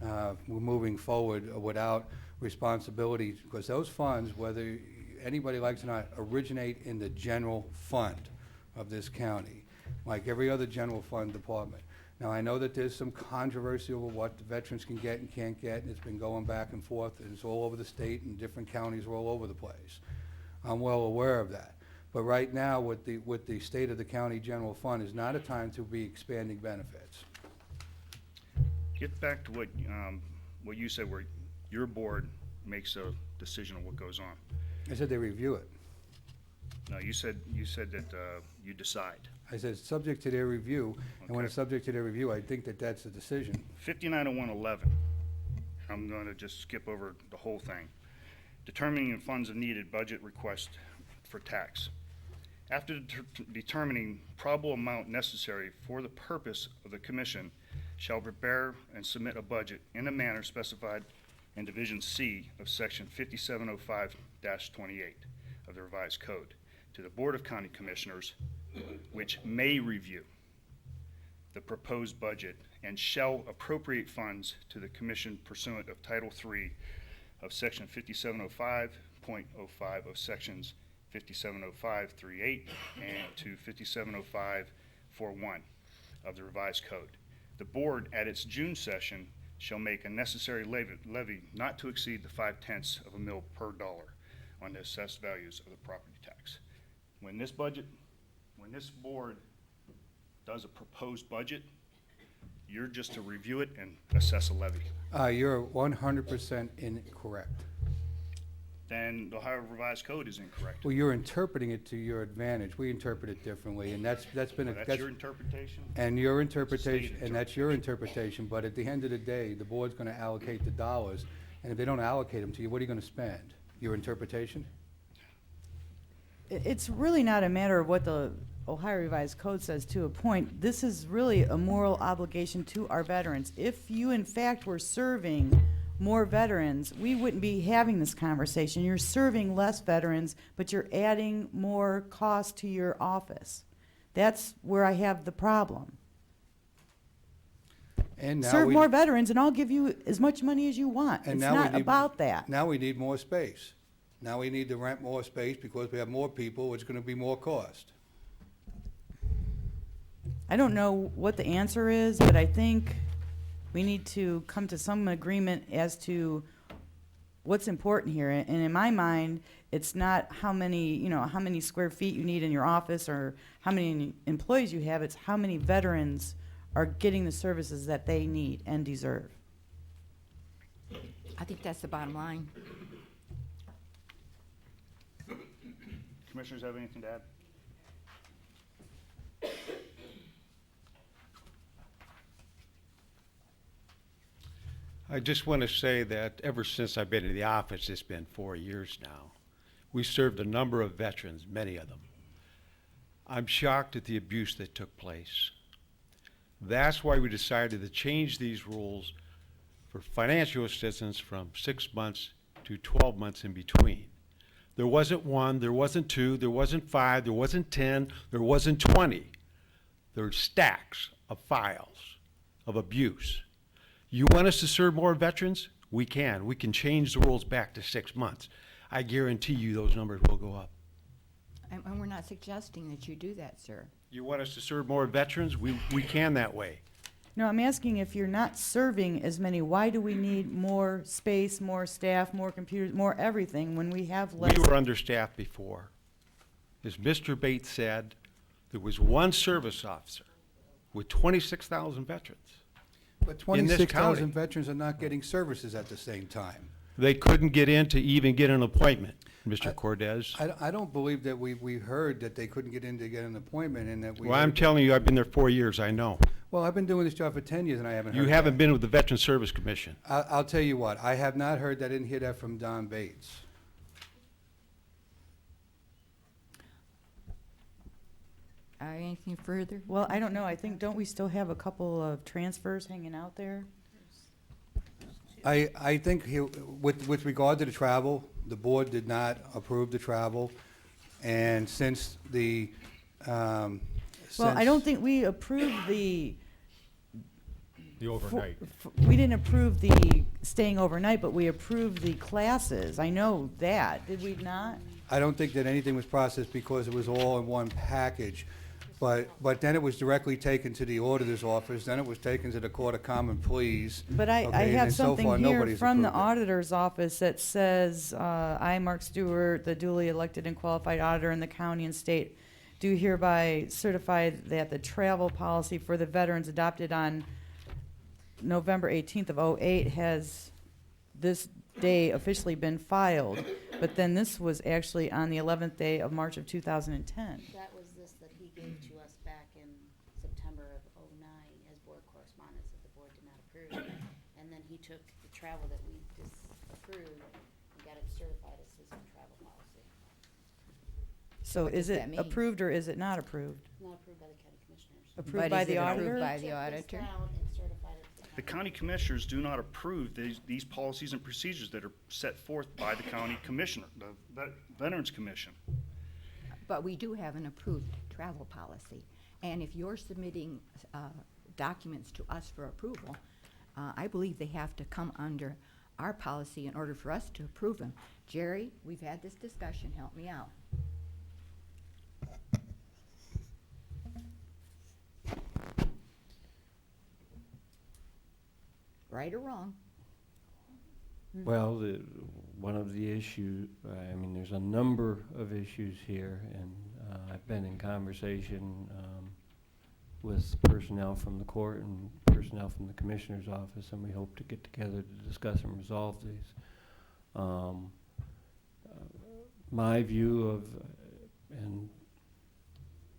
we're moving forward without responsibility, because those funds, whether anybody likes it or not, originate in the general fund of this county, like every other general fund department. Now, I know that there's some controversy over what the veterans can get and can't get, and it's been going back and forth, and it's all over the state, and different counties are all over the place. I'm well aware of that. But right now, with the state of the county general fund, is not a time to be expanding benefits. Get back to what you said, where your board makes a decision on what goes on. I said they review it. No, you said that you decide. I said, it's subject to their review, and when Okay. it's subject to their review, I think that's a decision. 590111, I'm going to just skip over the whole thing. Determining funds of needed budget request for tax. After determining probable amount necessary for the purpose of the commission, shall prepare and submit a budget in a manner specified in Division C of Section 5705-28 of the revised code to the Board of County Commissioners, which may review the proposed budget and shall appropriate funds to the commission pursuant of Title III of Section 5705.05 of Sections 5705-38 and to 5705-41 of the revised code. The board, at its June session, shall make a necessary levy not to exceed the 0.5 of a mil per dollar on the assessed values of the property tax. When this board does a proposed budget, you're just to review it and assess a levy. You're 100% incorrect. Then the Ohio Revised Code is incorrect. Well, you're interpreting it to your advantage. We interpret it differently, and that's been a... That's your interpretation? And your interpretation, Stated and that's your interpretation, but at the end of the day, the board's gonna allocate the dollars, and if they don't allocate them to you, what are you gonna spend? Your interpretation? It's really not a matter of what the Ohio Revised Code says to a point. This is really a moral obligation to our veterans. If you in fact were serving more veterans, we wouldn't be having this conversation. You're serving less veterans, but you're adding more cost to your office. That's where I have the problem. And now Serve we- more veterans and I'll give you as much money as you want. And It's now we not need- about that. Now we need more space. Now we need to rent more space because we have more people, it's gonna be more cost. I don't know what the answer is, but I think we need to come to some agreement as to what's important here. And in my mind, it's not how many square feet you need in your office or how many employees you have. It's how many veterans are getting the services that they need and deserve. I think that's the bottom line. Commissioners have anything to add? I just want to say that ever since I've been in the office, it's been 4 years now, we served a number of veterans, many of them. I'm shocked at the abuse that took place. That's why we decided to change these rules for financial assistance from 6 months to 12 months in between. There wasn't 1, there wasn't 2, there wasn't 5, there wasn't 10, there wasn't 20. There were stacks of files of abuse. You want us to serve more veterans? We can change the rules back to 6 months. I guarantee you those numbers will go up. And we're not suggesting that you do that, sir. You want us to serve more veterans? We can that way. No, I'm asking if you're not serving as many, why do we need more space, more staff, more computers, more everything when we have less? We were understaffed before. As Mr. Bates said, there was one service officer with 26,000 veterans. But In this 26,000 county. veterans are not getting services at the same time. They couldn't get in to even get an appointment, Mr. Cordez. I don't believe that we heard that they couldn't get in to get an appointment and that we. Well, I'm heard- telling you, I've been there 4 years, I know. Well, I've been doing this job for 10 years and I haven't heard You haven't that. been with the Veteran Service Commission. I'll tell you what, I have not heard that, I didn't hear that from Don Bates. Anything further? Well, I don't know, I think, don't we still have a couple of transfers hanging out there? I think with regard to the travel, the board did not approve the travel. And since the, Well, I don't think we approved the, The overnight. we didn't approve the staying overnight, but we approved the classes. I know that, did we not? I don't think that anything was processed because it was all in one package. But then it was directly taken to the auditor's office, then it was taken to the Court of Common Pleas. But I Okay, have and so far, something here nobody's from the approved it. auditor's office that says, I, Mark Stewart, the duly elected and qualified auditor in the county and state, do hereby certify that the travel policy for the veterans adopted on November 18th of '08 has this day officially been filed. But then this was actually on the 11th day of March of 2010. That was this that he gave to us back in September of '09 as board correspondence that the board did not approve. And then he took the travel that we disapproved and got it certified as his own travel policy. So What is does it that mean? approved or is it not approved? Not approved by the county commissioners. Approved But by is the it auditor? approved by the Took this auditor? down and certified it to The county commissioners do not approve these policies and procedures that are set forth by the county commissioner, the Veterans Commission. But we do have an approved travel policy. And if you're submitting documents to us for approval, I believe they have to come under our policy in order for us to approve them. Jerry, we've had this discussion, help me out. Right or wrong? Well, one of the issues, I mean, there's a number of issues here, and I've been in conversation with personnel from the court and personnel from the commissioner's office, and we hope to get together to discuss and resolve these. My view of, and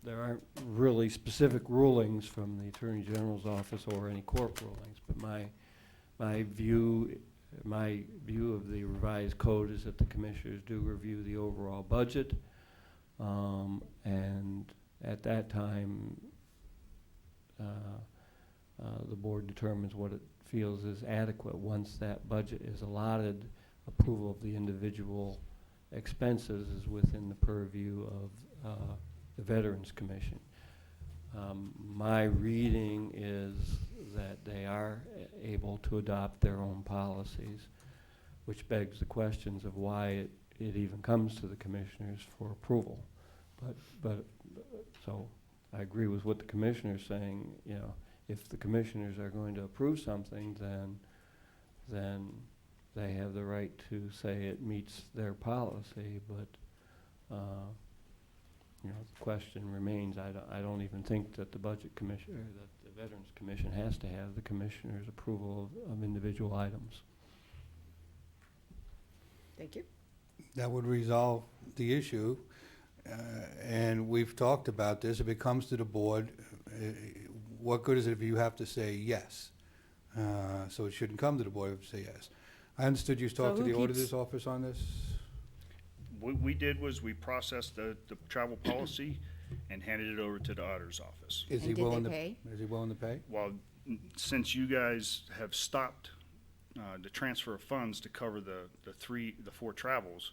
there aren't really specific rulings from the Attorney General's office or any court rulings, but my view of the revised code is that the commissioners do review the overall budget, and at that time, the board determines what it feels is adequate. Once that budget is allotted, approval of the individual expenses is within the purview of the Veterans Commission. My reading is that they are able to adopt their own policies, which begs the questions of why it even comes to the commissioners for approval. But so I agree with what the commissioner's saying. You know, if the commissioners are going to approve something, then they have the right to say it meets their policy. But you know, the question remains. I don't even think that the budget commission or that the Veterans Commission has to have the commissioner's approval of individual items. Thank you. That would resolve the issue. And we've talked about this. If it comes to the board, what good is it if you have to say yes? So it shouldn't come to the board if you say yes. I understood you talked to who the keeps- auditor's office on this? What we did was we processed the travel policy and handed it over to the auditor's office. Is And he did they willing to pay? Is he willing to pay? Well, since you guys have stopped the transfer of funds to cover the four travels,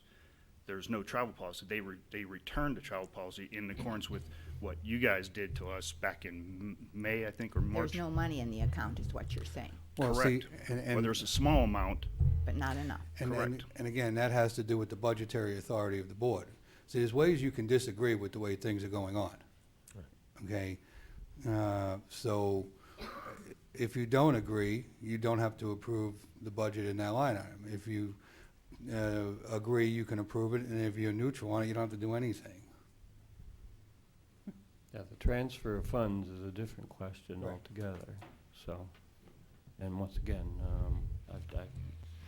there's no travel policy. They returned the travel policy in accordance with what you guys did to us back in May, I think, or March. There's no money in the account is what you're saying. Well, see, Correct. and- Well, there's a small amount but not enough. Correct. And again, that has to do with the budgetary authority of the board. See, there's ways you can disagree with the way things are going on. Okay? So if you don't agree, you don't have to approve the budget in that line item. If you agree, you can approve it, and if you're neutral on it, you don't have to do anything. Yeah, the transfer of funds is a different question Right. altogether, so. And once again, I've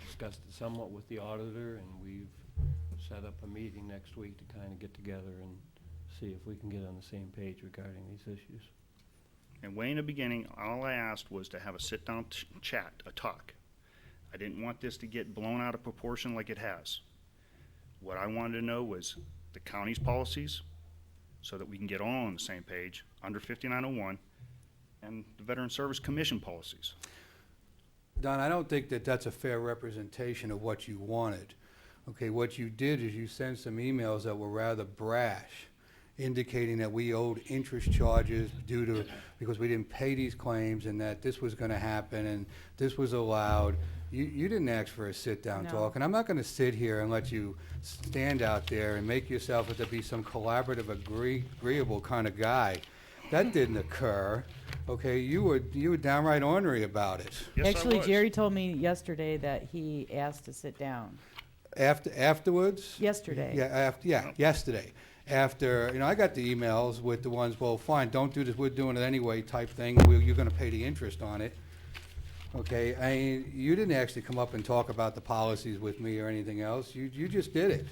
discussed it somewhat with the auditor, and we've set up a meeting next week to kind of get together and see if we can get on the same page regarding these issues. And way in the beginning, all I asked was to have a sit-down chat, a talk. I didn't want this to get blown out of proportion like it has. What I wanted to know was the county's policies, so that we can get all on the same page under 5901, and the Veteran Service Commission policies. Don, I don't think that that's a fair representation of what you wanted. Okay, what you did is you sent some emails that were rather brash, indicating that we owed interest charges because we didn't pay these claims, and that this was gonna happen, and this was allowed. You didn't ask for a sit-down No. talk, and I'm not gonna sit here and let you stand out there and make yourself to be some collaborative, agreeable kind of guy. That didn't occur. Okay, you were downright ornery about it. Yes, I Actually, was. Jerry told me yesterday that he asked to sit down. Afterwards? Yesterday. Yesterday. After, I got the emails with the ones, well, fine, don't do this, we're doing it anyway type thing, you're gonna pay the interest on it. Okay, you didn't actually come up and talk about the policies with me or anything else, you just did it.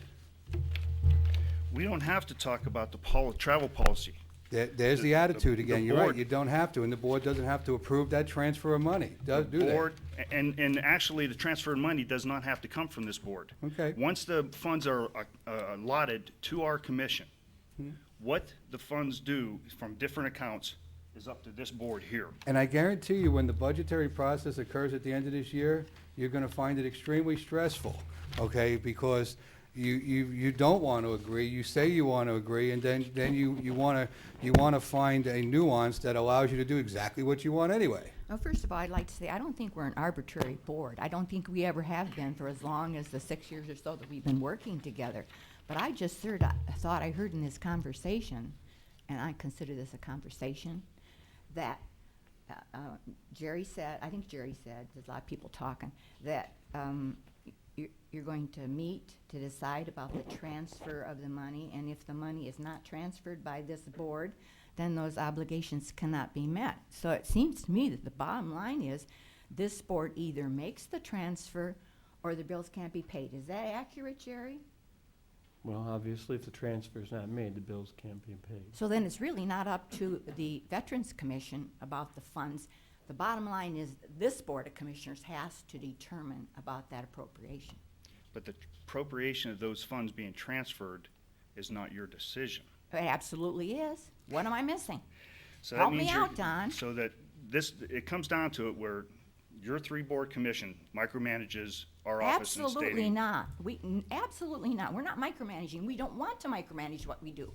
We don't have to talk about the travel policy. There's the The- attitude the again, you're right, board- you don't have to, and the board doesn't have to approve that transfer of money, do The they? board, and actually, the transfer of money does not have to come from this board. Okay. Once the funds are allotted to our commission, Hmm. what the funds do from different accounts is up to this board here. And I guarantee you, when the budgetary process occurs at the end of this year, you're gonna find it extremely stressful, okay? Because you don't want to agree, you say you want to agree, and then you wanna find a nuance that allows you to do exactly what you want anyway. Well, first of all, I'd like to say, I don't think we're an arbitrary board. I don't think we ever have been for as long as the 6 years or so that we've been working together. But I just thought I heard in this conversation, and I consider this a conversation, that Jerry said, I think Jerry said, there's a lot of people talking, that you're going to meet to decide about the transfer of the money, and if the money is not transferred by this board, then those obligations cannot be met. So it seems to me that the bottom line is this board either makes the transfer or the bills can't be paid. Is that accurate, Jerry? Well, obviously, if the transfer is not made, the bills can't be paid. So then it's really not up to the Veterans Commission about the funds. The bottom line is this Board of Commissioners has to determine about that appropriation. But the appropriation of those funds being transferred is not your decision. It absolutely is. What am I missing? So that Help me means you're- out, Don. So that it comes down to it where your three-board commission micromanages our office and Absolutely stating. not. Absolutely not. We're not micromanaging. We don't want to micromanage what we do.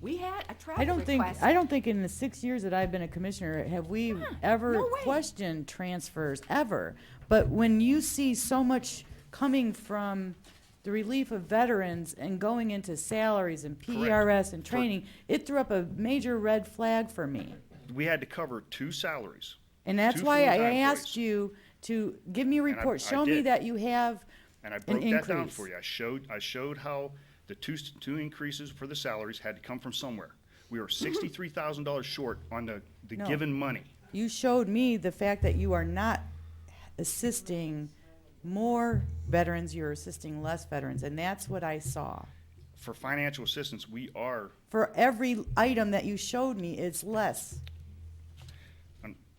We had a travel request. I don't think in the 6 years that I've been a commissioner have we ever no way. questioned transfers ever. But when you see so much coming from the relief of veterans and going into salaries and PERS and training, it threw up a major red flag for me. We had to cover 2 salaries. And that's Two why I full-time asked employees. you to give me a And report. I Show me did. that you have And I an broke that down increase. for you. I showed how the two increases for the salaries had to come from somewhere. We were $63,000 short on the No. given money. You showed me the fact that you are not assisting more veterans, you're assisting less veterans, and that's what I saw. For financial assistance, we are, For every item that you showed me, it's less.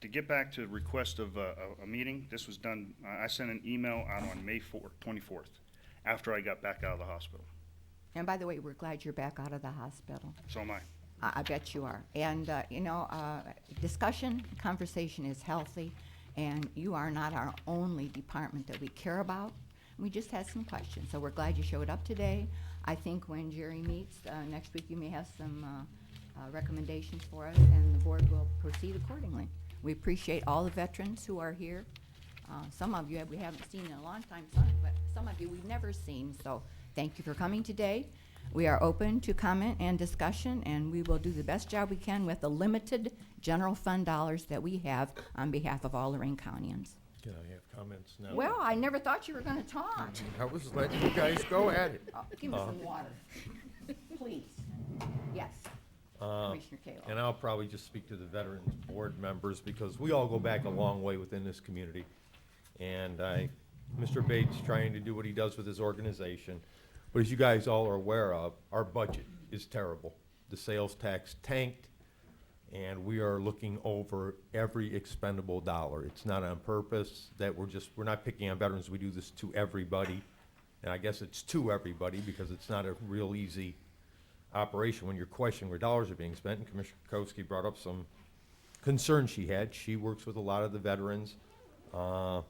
to get back to the request of a meeting, this was done, I sent an email out on May 24th, after I got back out of the hospital. And by the way, we're glad you're back out of the hospital. So am I. I bet you are. And, discussion, conversation is healthy, and you are not our only department that we care about. We just had some questions, so we're glad you showed up today. I think when Jerry meets next week, you may have some recommendations for us, and the board will proceed accordingly. We appreciate all the veterans who are here Some of you we haven't seen in a long time, but some of you we've never seen. So thank you for coming today. We are open to comment and discussion, and we will do the best job we can with the limited general fund dollars that we have on behalf of all Lorain Countyans. Can I have comments now? Well, I never thought you were going to talk. I was letting you guys go at it. Oh, give me some water, please. Yes, Commissioner Kayla. And I'll probably just speak to the Veterans Board members because we all go back a long way within this community. And Mr. Bates trying to do what he does with his organization. But as you guys all are aware of, our budget is terrible. The sales tax tanked, and we are looking over every expendable dollar. It's not on purpose that we're not picking on veterans. We do this to everybody. And I guess it's to everybody because it's not a real easy operation when you're questioning where dollars are being spent. And Commissioner Kokoski brought up some concerns she had. She works with a lot of the veterans, and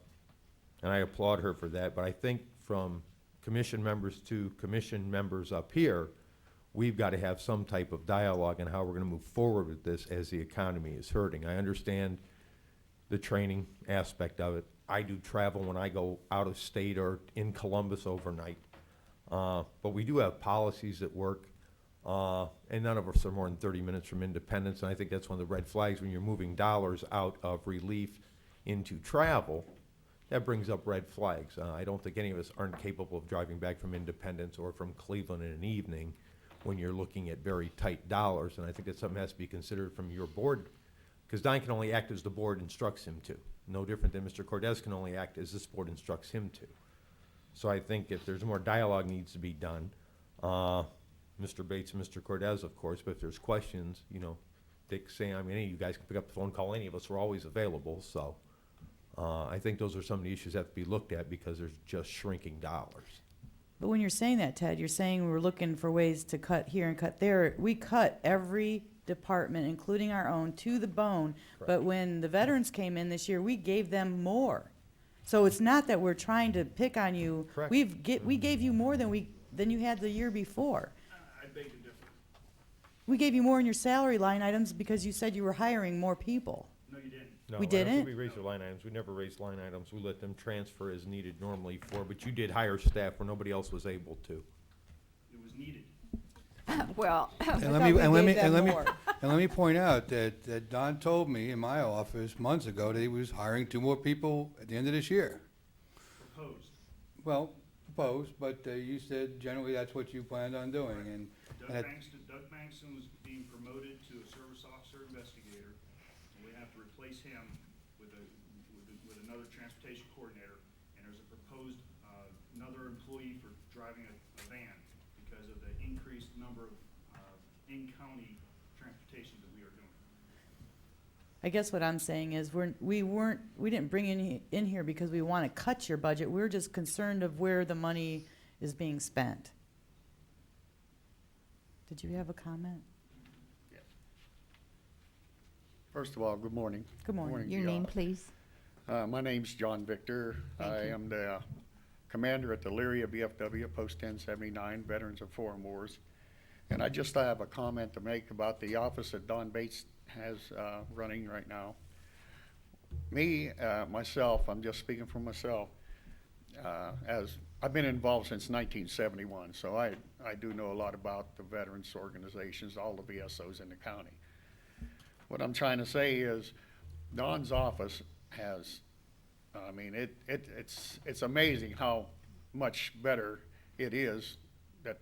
I applaud her for that. But I think from commission members to commission members up here, we've got to have some type of dialogue on how we're going to move forward with this as the economy is hurting. I understand the training aspect of it. I do travel when I go out of state or in Columbus overnight. But we do have policies that work, and none of us are more than 30 minutes from Independence, and I think that's one of the red flags when you're moving dollars out of relief into travel. That brings up red flags. I don't think any of us aren't capable of driving back from Independence or from Cleveland in an evening when you're looking at very tight dollars, and I think that's something that has to be considered from your board, because Don can only act as the board instructs him to. No different than Mr. Cordes can only act as this board instructs him to. So I think if there's more dialogue needs to be done, Mr. Bates and Mr. Cordes, of course, but if there's questions, you know, Dick, Sam, I mean, any of you guys can pick up the phone, call any of us, we're always available, so. I think those are some of the issues that have to be looked at because there's just shrinking dollars. But when you're saying that, Ted, you're saying we're looking for ways to cut here and cut there. We cut every department, including our own, to the bone. Correct. But when the veterans came in this year, we gave them more. So it's not that we're trying to pick on you. Correct. We gave you more than you had the year before. I beg to differ. We gave you more in your salary line items because you said you were hiring more people. No, you didn't. No, We I don't think didn't? we raised their line items. We never raised line items. We let them transfer as needed normally but you did hire staff where nobody else was able to. It was needed. Well, And let me point out that Don told me in my office months ago that he was hiring 2 more people at the end of this year. Proposed. Well, proposed, but you said generally that's what you planned on doing, and that- Doug Bankston was being promoted to a service officer investigator. We have to replace him with another transportation coordinator, and there's a proposed another employee for driving a van because of the increased number of in-county transportation that we are doing. I guess what I'm saying is we didn't bring in here because we want to cut your budget. We're just concerned of where the money is being spent. Did you have a comment? First of all, good morning. Good morning. your name, please. My name's John Victor. Thank I you. am the commander at the Leary BFW, Post 1079, Veterans of Foreign Wars. And I just have a comment to make about the office that Don Bates has running right now. Myself, I'm just speaking for myself, as I've been involved since 1971, so I do know a lot about the veterans organizations, all the VSOs in the county. What I'm trying to say is Don's office has, I mean, it's amazing how much better it is that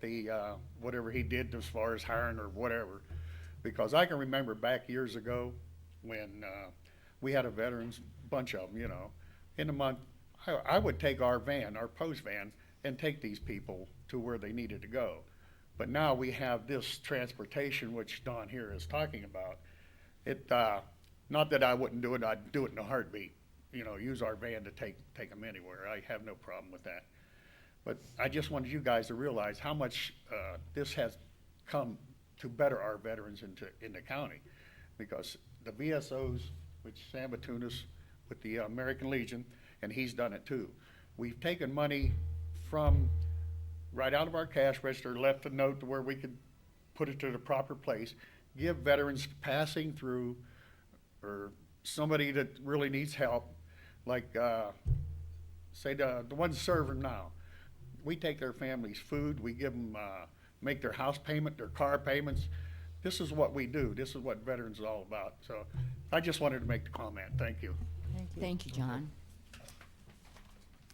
whatever he did as far as hiring or whatever. Because I can remember back years ago when we had a veterans, bunch of them, you know, in a month, I would take our van, our post van, and take these people to where they needed to go. But now we have this transportation, which Don here is talking about. Not that I wouldn't do it, I'd do it in a heartbeat. You know, use our van to take them anywhere. I have no problem with that. But I just wanted you guys to realize how much this has come to better our veterans in the county. Because the VSOs, which Sam Batunis with the American Legion, and he's done it too. We've taken money from right out of our cash register, left a note to where we could put it to the proper place, give veterans passing through or somebody that really needs help like, say the ones serving now. We take their families' food, we give them, make their house payment, their car payments. This is what we do. This is what veterans are all about. So I just wanted to make the comment. Thank you. Thank you. Thank you, John.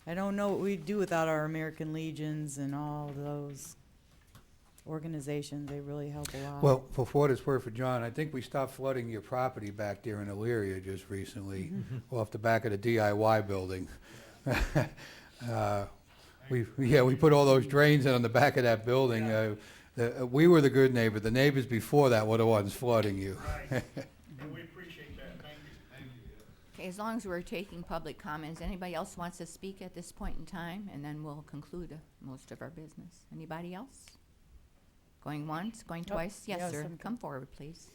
I don't know what we'd do without our American Legions and all those organizations. They really help a lot. Well, for what it's worth for John, I think we stopped flooding your property back there in Elyria just recently, off the back of the DIY building. We put all those drains in on the back of that building. We were the good neighbor. The neighbors before that were the ones flooding you. Right. And we appreciate that. Thank you. Okay, as long as we're taking public comments, anybody else wants to speak at this point in time? And then we'll conclude most of our business. Anybody else? Going once, going Nope. twice? Yes, Yes, sir. I'm Come forward, please.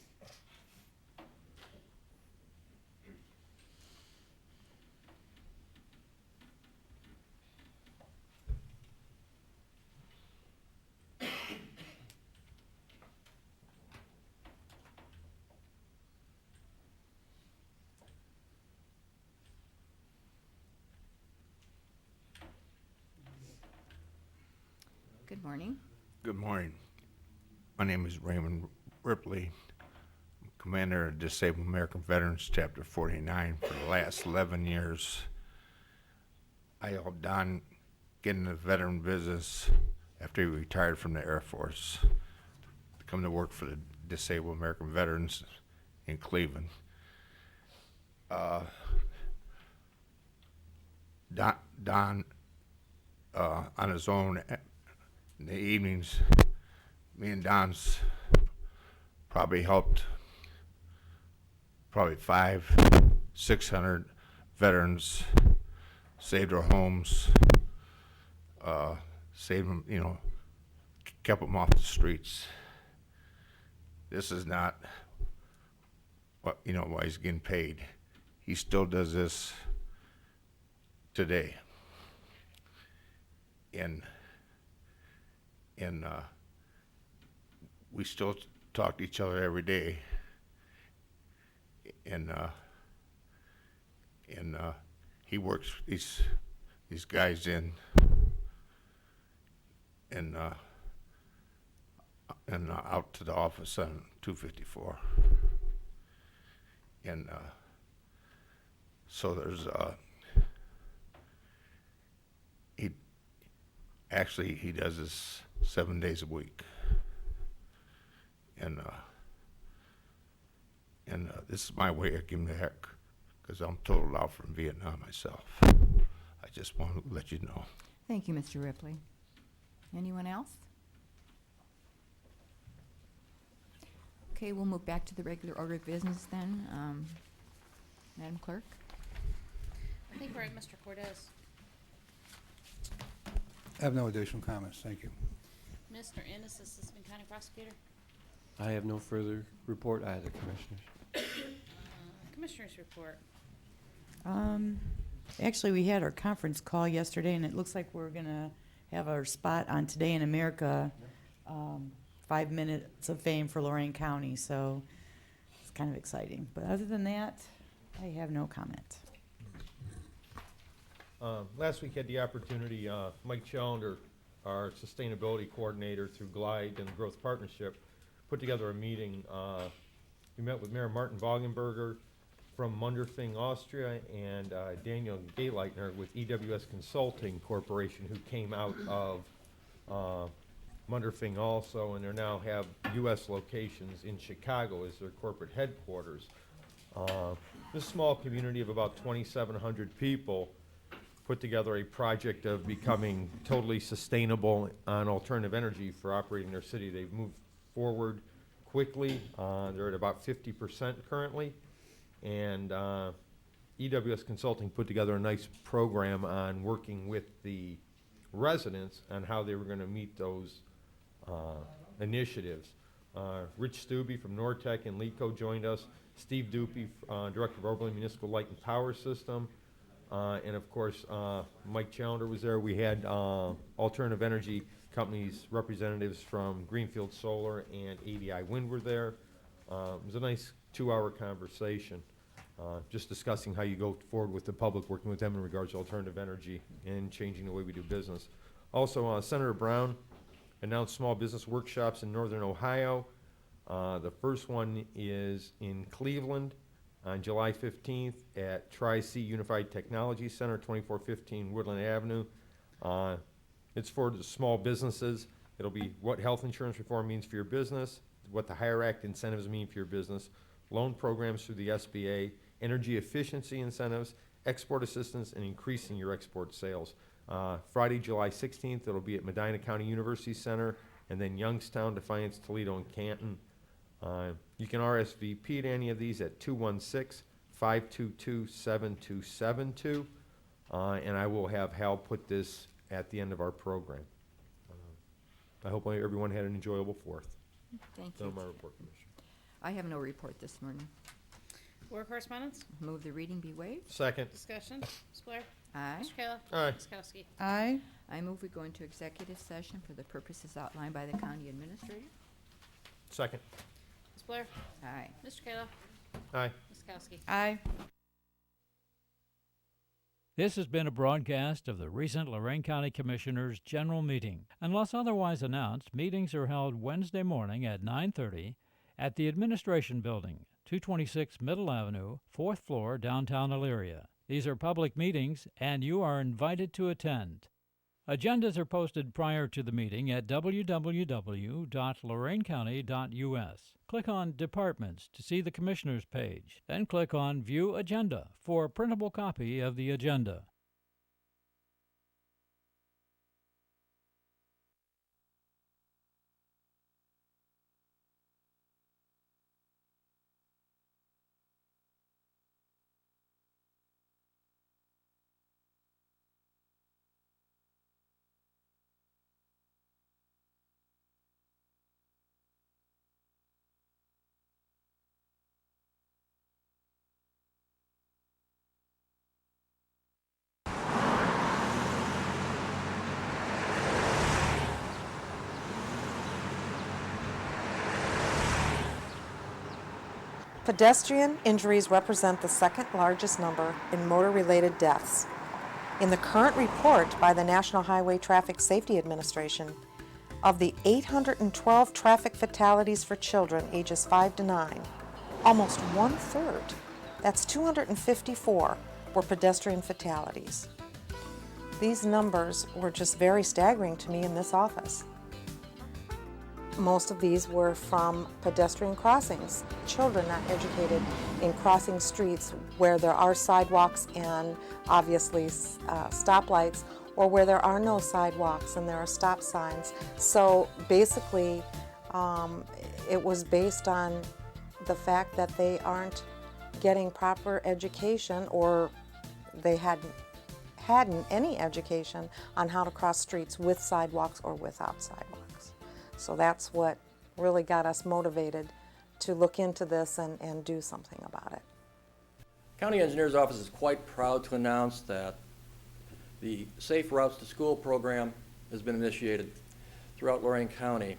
Good morning. Good morning. My name is Raymond Ripley, Commander of Disabled American Veterans, Chapter 49. For the last 11 years, I helped Don get into the veteran business after he retired from the Air Force to come to work for the Disabled American Veterans in Cleveland. Don on his own, in the evenings, me and Don's probably helped 500-600 veterans, saved their homes, saved them, kept them off the streets. This is not what, why he's getting paid. He still does this today. And we still talk to each other every day, and he works these guys in and out to the office on 254, and so there's he does this 7 days a week, and this is my way of giving the heck, because I'm totaled out from Vietnam myself. I just want to let you know. Thank you, Mr. Ripley. Anyone else? Okay, we'll move back to the regular order of business then. Madam Clerk? I think we're at Mr. Cortez. I have no additional comments. Thank you. Mr. Ennis, Assistant County Prosecutor. I have no further report either, Commissioners. Commissioners report. Actually, we had our conference call yesterday, and it looks like we're going to have our spot on Today in America, 5 minutes of fame for Lorain County. So it's kind of exciting. But other than that, I have no comment. Last week had the opportunity, Mike Challenger, our sustainability coordinator through GLIDE and the Growth Partnership, put together a meeting. We met with Mayor Martin Wagenberger from Munderfing, Austria, and Daniel Gayleitner with EWS Consulting Corporation, who came out of Munderfing also, and they now have U.S. locations in Chicago as their corporate headquarters. This small community of about 2,700 people put together a project of becoming totally sustainable on alternative energy for operating their city. They've moved forward quickly. They're at about 50% currently. And EWS Consulting put together a nice program on working with the residents on how they were going to meet those initiatives. Rich Stubbe from Nortec and LECO joined us. Steve Dupe, Director of Oberlin Municipal Light and Power System. And of course, Mike Challenger was there. We had alternative energy companies, representatives from Greenfield Solar and ADI Wind were there. It was a nice 2-hour conversation. just discussing how you go forward with the public, working with them in regards to alternative energy and changing the way we do business. Also, Senator Brown announced small business workshops in Northern Ohio. The first one is in Cleveland on July 15th at Tri-C Unified Technology Center, 2415 Woodland Avenue. It's for the small businesses. It'll be what health insurance reform means for your business, what the HIRE Act incentives mean for your business, loan programs through the SBA, energy efficiency incentives, export assistance, and increasing your export sales. Friday, July 16th, it'll be at Medina County University Center, and then Youngstown, Defiance, Toledo, and Canton. You can RSVP to any of these at 216-522-7272, and I will have Hal put this at the end of our program. I hope everyone had an enjoyable 4th. Thank So you. my report, Commissioner. I have no report this morning. Board correspondence? Move the reading be waived. Second. Discussion. Ms. Blair? Aye. Mr. Kayla? Aye. Ms. Kowski? Aye. I move we go into executive session for the purposes outlined by the county administrator. Second. Ms. Blair? Aye. Mr. Kayla? Aye. Ms. Kowski? Aye. This has been a broadcast of the recent Lorain County Commissioners' General Meeting. Unless otherwise announced, meetings are held Wednesday morning at 9:30 at the Administration Building, 226 Middle Avenue, 4th floor, downtown Elyria. These are public meetings, and you are invited to attend. Agendas are posted prior to the meeting at www.loraincounty.us. Click on Departments to see the Commissioners page, then click on View Agenda for a printable copy of the agenda. Pedestrian injuries represent the second largest number in motor-related deaths. In the current report by the National Highway Traffic Safety Administration, of the 812 traffic fatalities for children ages 5 to 9, almost 1/3, that's 254, were pedestrian fatalities. These numbers were just very staggering to me in this office. Most of these were from pedestrian crossings, children not educated in crossing streets where there are sidewalks and obviously stoplights, or where there are no sidewalks and there are stop signs. So basically, it was based on the fact that they aren't getting proper education, or they hadn't any education on how to cross streets with sidewalks or without sidewalks. So that's what really got us motivated to look into this and do something about it. County Engineer's Office is quite proud to announce that the Safe Routes to School program has been initiated throughout Lorain County.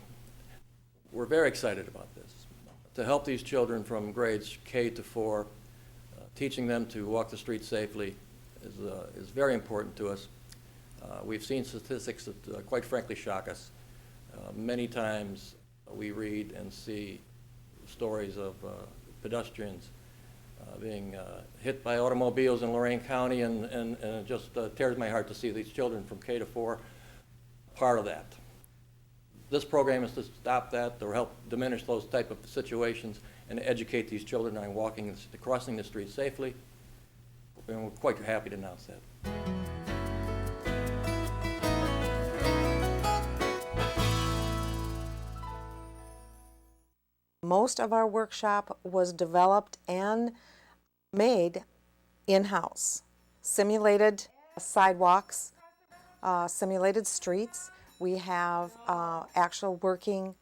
We're very excited about this. To help these children from grades K to 4, teaching them to walk the streets safely is very important to us. We've seen statistics that quite frankly shock us. Many times we read and see stories of pedestrians being hit by automobiles in Lorain County, and it just tears my heart to see these children from K to 4 part of that. This program is to stop that, to help diminish those type of situations, and educate these children on crossing the street safely. And we're quite happy to announce that. Most of our workshop was developed and made in-house. Simulated sidewalks, simulated streets. We have actual working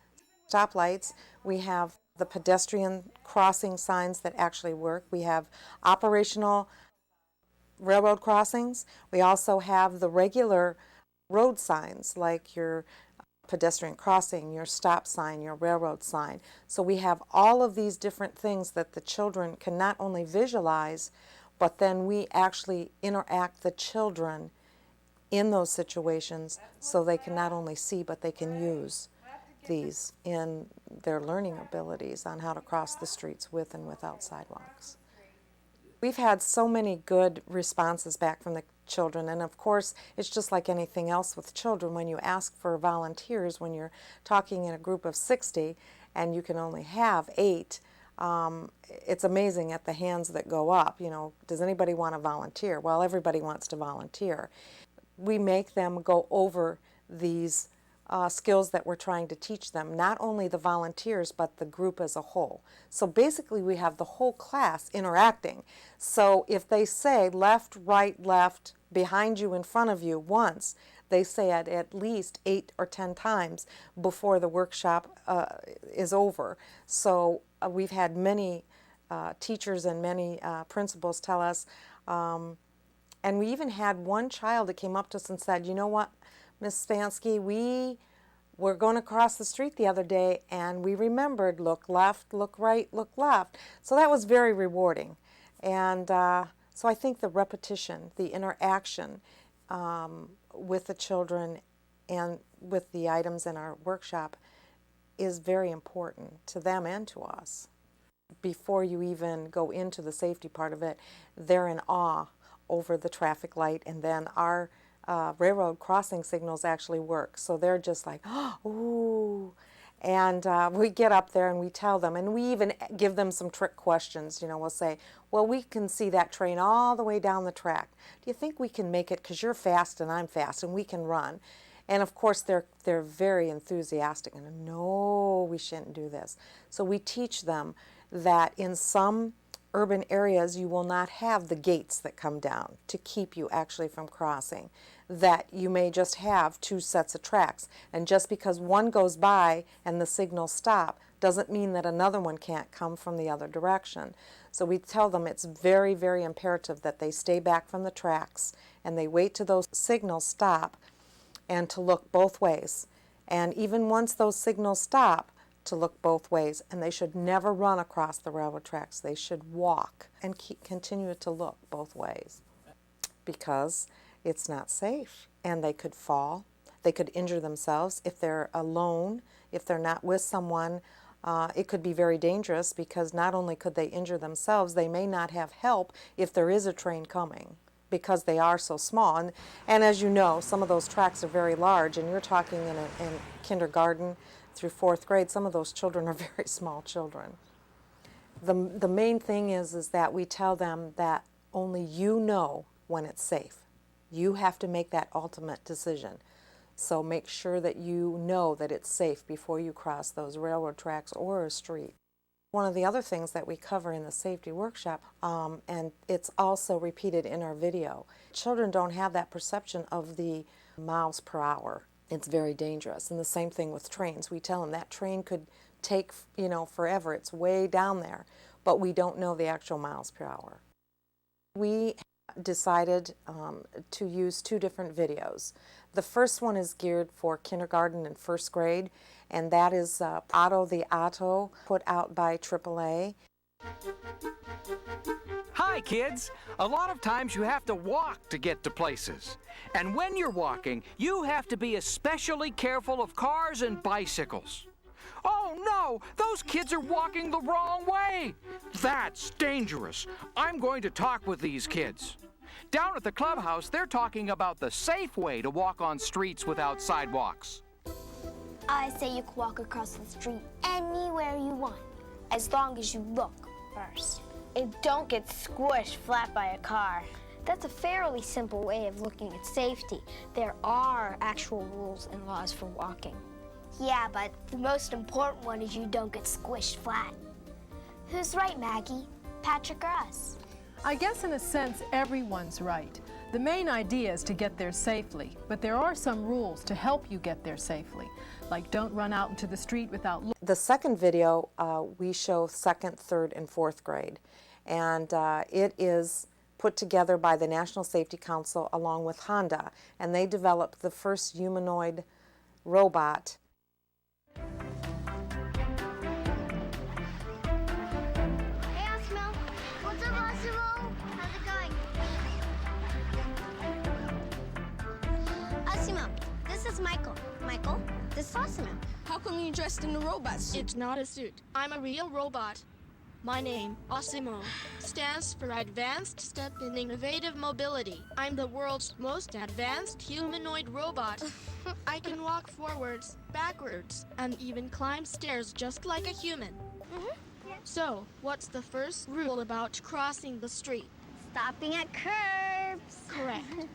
stoplights. We have the pedestrian crossing signs that actually work. We have operational railroad crossings. We also have the regular road signs, like your pedestrian crossing, your stop sign, your railroad sign. So we have all of these different things that the children can not only visualize, but then we actually interact the children in those situations so they can not only see, but they can use these in their learning abilities on how to cross the streets with and without sidewalks. We've had so many good responses back from the children, and of course it's just like anything else with children. When you ask for volunteers, when you're talking in a group of 60 and you can only have 8, it's amazing at the hands that go up. You know, does anybody want to volunteer? Well, everybody wants to volunteer. We make them go over these skills that we're trying to teach them, not only the volunteers, but the group as a whole. So basically we have the whole class interacting. So if they say left, right, left, behind you, in front of you once, they say it at least 8 or 10 times before the workshop is over. So we've had many teachers and many principals tell us, and we even had one child that came up to us and said, you know what, Miss Spansky, we were going to cross the street the other day and we remembered, look left, look right, look left. So that was very rewarding. And so I think the repetition, the interaction with the children and with the items in our workshop is very important to them and to us. Before you even go into the safety part of it, they're in awe over the traffic light, and then our railroad crossing signals actually work. So they're just like, oh, ooh. And we get up there and we tell them, and we even give them some trick questions. You know, we'll say, well, we can see that train all the way down the track. Do you think we can make it, because you're fast and I'm fast and we can run? And of course they're very enthusiastic and no, we shouldn't do this. So we teach them that in some urban areas you will not have the gates that come down to keep you actually from crossing, that you may just have 2 sets of tracks, and just because one goes by and the signals stop doesn't mean that another one can't come from the other direction. So we tell them it's very, very imperative that they stay back from the tracks and they wait till those signals stop and to look both ways. And even once those signals stop, to look both ways, and they should never run across the railroad tracks. They should walk and continue to look both ways, because it's not safe and they could fall, they could injure themselves. If they're alone, if they're not with someone, it could be very dangerous, because not only could they injure themselves, they may not have help if there is a train coming, because they are so small. And as you know, some of those tracks are very large, and you're talking in kindergarten through 4th grade, some of those children are very small children. The main thing is that we tell them that only you know when it's safe. You have to make that ultimate decision. So make sure that you know that it's safe before you cross those railroad tracks or a street. One of the other things that we cover in the safety workshop, and it's also repeated in our video, children don't have that perception of the miles per hour. It's very dangerous. And the same thing with trains. We tell them that train could take, you know, forever. It's way down there, but we don't know the actual miles per hour. We decided to use 2 different videos. The first one is geared for kindergarten and 1st grade, and that is Otto the Otto, put out by AAA. Hi, kids. A lot of times you have to walk to get to places. And when you're walking, you have to be especially careful of cars and bicycles. Oh no, those kids are walking the wrong way. That's dangerous. I'm going to talk with these kids. Down at the clubhouse, they're talking about the safe way to walk on streets without sidewalks. I say you can walk across the street anywhere you want, as long as you look first. And don't get squished flat by a car. That's a fairly simple way of looking at safety. There are actual rules and laws for walking. Yeah, but the most important one is you don't get squished flat. Who's right, Maggie? Patrick or us? I guess in a sense, everyone's right. The main idea is to get there safely, but there are some rules to help you get there safely, like don't run out into the street without looking. The second video, we show 2nd, 3rd, and 4th grade, and it is put together by the National Safety Council along with Honda, and they developed the first humanoid robot This is Michael. Michael, this is Asuna. How come you dressed in a robot suit? It's not a suit. I'm a real robot. My name, Osimo, stands for Advanced Step in Innovative Mobility. I'm the world's most advanced humanoid robot. I can walk forwards, backwards, and even climb stairs just like a human. So, what's the first rule about crossing the street? Stopping at curbs. Correct.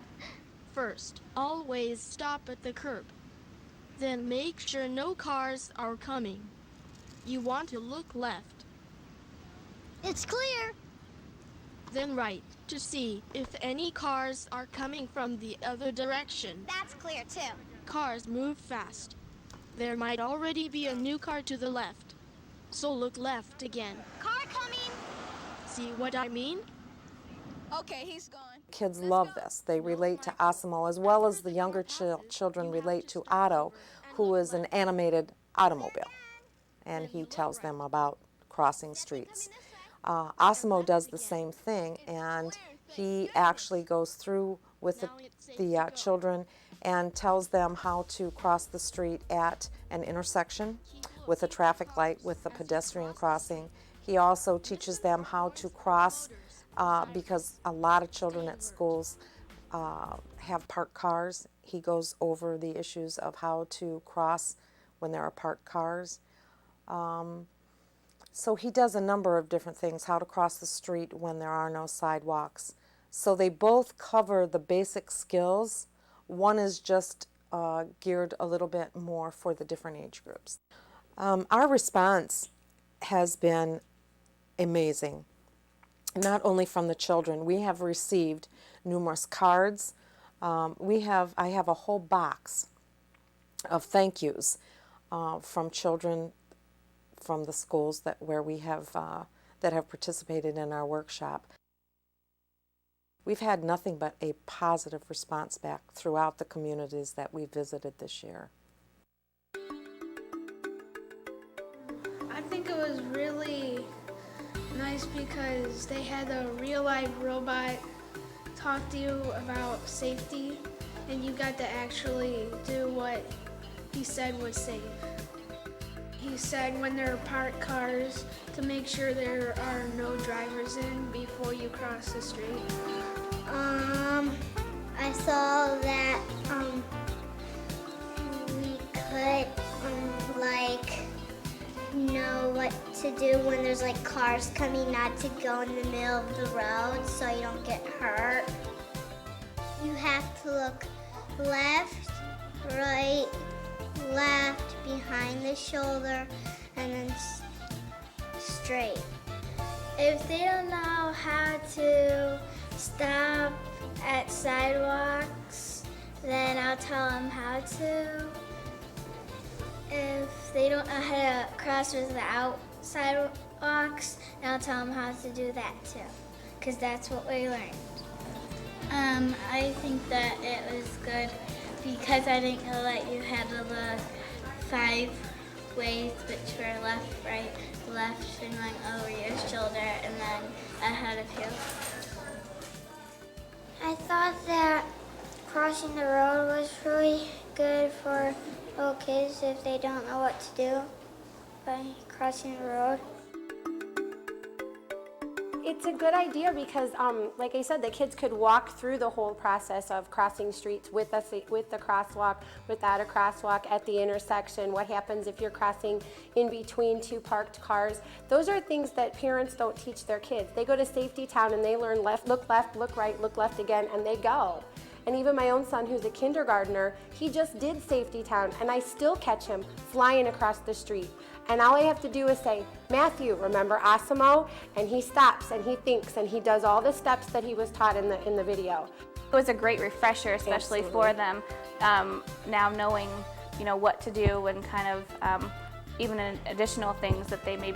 First, always stop at the curb. Then make sure no cars are coming. You want to look left. It's clear. Then right to see if any cars are coming from the other direction. That's clear too. Cars move fast. There might already be a new car to the left. So look left again. Car coming. See what I mean? Okay, he's gone. Kids love this. They relate to Asimo as well as the younger children relate to Otto, who is an animated automobile. And he tells them about crossing streets. Asimo does the same thing, and he actually goes through with the children and tells them how to cross the street at an intersection with a traffic light, with a pedestrian crossing. He also teaches them how to cross because a lot of children at schools have parked cars. He goes over the issues of how to cross when there are parked cars. So he does a number of different things, how to cross the street when there are no sidewalks. So they both cover the basic skills. One is just geared a little bit more for the different age groups. Our response has been amazing, not only from the children. We have received numerous cards. I have a whole box of thank yous from children from the schools where we have that have participated in our workshop. We've had nothing but a positive response back throughout the communities that we visited this year. I think it was really nice because they had a real life robot talk to you about safety, and you got to actually do what he said was safe. He said when there are parked cars to make sure there are no drivers in before you cross the street. I saw that we could know what to do when there's like cars coming, not to go in the middle of the road so you don't get hurt. You have to look left, right, left, behind the shoulder, and then straight. If they don't know how to stop at sidewalks, then I'll tell them how to. If they don't know how to cross without sidewalks, then I'll tell them how to do that too, because that's what we learned. I think that it was good because I didn't know that you had the 5 ways, which were left, right, left, and going over your shoulder, and then ahead of you. I thought that crossing the road was really good for little kids if they don't know what to do by crossing the road. It's a good idea because, like I said, the kids could walk through the whole process of crossing streets with the crosswalk, without a crosswalk, at the intersection. What happens if you're crossing in between 2 parked cars? Those are things that parents don't teach their kids. They go to Safety Town and they learn left, look right, look left again, and they go. And even my own son, who's a kindergartner, he just did Safety Town, and I still catch him flying across the street. And all I have to do is say, Matthew, remember Asimo? And he stops and he thinks and he does all the steps that he was taught in the video. It was a great refresher, especially for them, now knowing, what to do and kind of even additional things that they may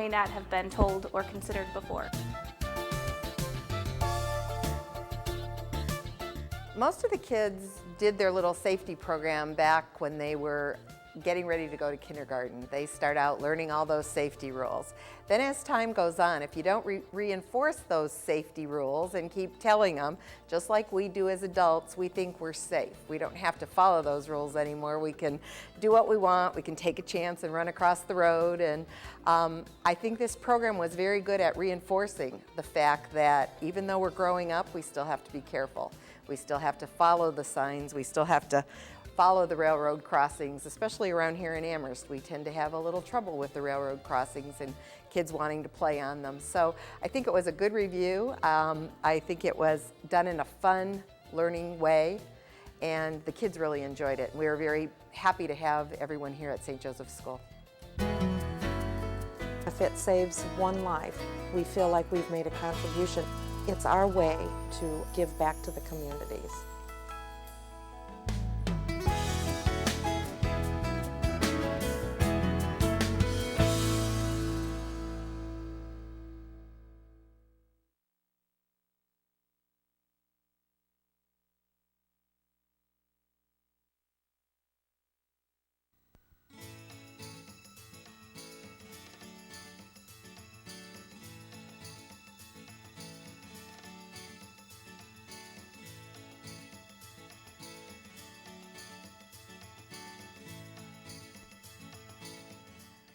not have been told or considered before. Most of the kids did their little safety program back when they were getting ready to go to kindergarten. They start out learning all those safety rules. Then as time goes on, if you don't reinforce those safety rules and keep telling them, just like we do as adults, we think we're safe. We don't have to follow those rules anymore. We can do what we want. We can take a chance and run across the road. And I think this program was very good at reinforcing the fact that even though we're growing up, we still have to be careful. We still have to follow the signs. We still have to follow the railroad crossings, especially around here in Amherst. We tend to have a little trouble with the railroad crossings and kids wanting to play on them. So I think it was a good review. I think it was done in a fun, learning way, and the kids really enjoyed it. We were very happy to have everyone here at St. Joseph's School. If it saves one life, we feel like we've made a contribution. It's our way to give back to the communities.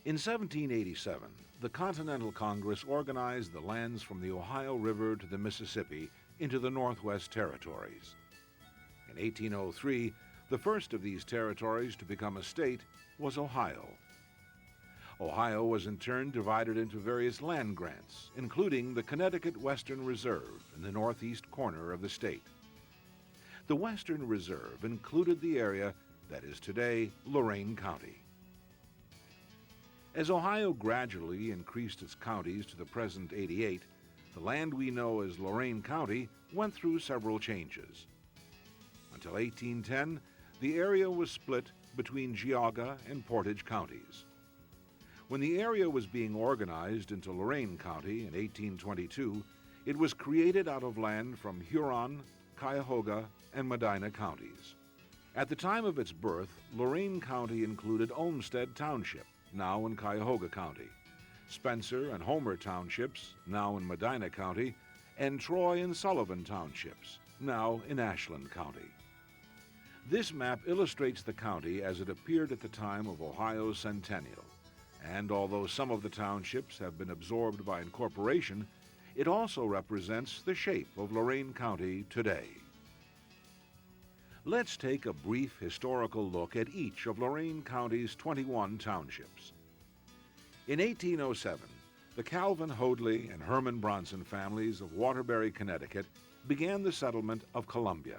In 1787, the Continental Congress organized the lands from the Ohio River to the Mississippi into the Northwest Territories. In 1803, the first of these territories to become a state was Ohio. Ohio was in turn divided into various land grants, including the Connecticut Western Reserve in the northeast corner of the state. The Western Reserve included the area that is today Lorain County. As Ohio gradually increased its counties to the present 88, the land we know as Lorain County went through several changes. Until 1810, the area was split between Geauga and Portage counties. When the area was being organized into Lorain County in 1822, it was created out of land from Huron, Cuyahoga, and Medina counties. At the time of its birth, Lorain County included Olmsted Township, now in Cuyahoga County, Spencer and Homer Townships, now in Medina County, and Troy and Sullivan Townships, now in Ashland County. This map illustrates the county as it appeared at the time of Ohio's centennial, and although some of the townships have been absorbed by incorporation, it also represents the shape of Lorain County today. Let's take a brief historical look at each of Lorain County's 21 townships. In 1807, the Calvin Hoadley and Herman Bronson families of Waterbury, Connecticut, began the settlement of Columbia.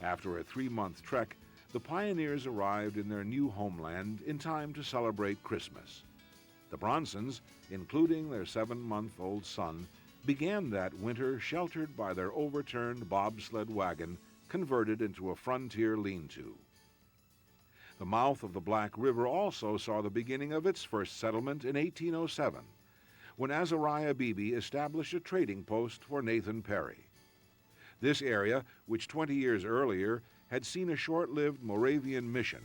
After a 3-month trek, the pioneers arrived in their new homeland in time to celebrate Christmas. The Bronsons, including their 7-month-old son, began that winter sheltered by their overturned bobsled wagon, converted into a frontier lean-to. The mouth of the Black River also saw the beginning of its first settlement in 1807, when Azariah Beebe established a trading post for Nathan Perry. This area, which 20 years earlier had seen a short-lived Moravian mission,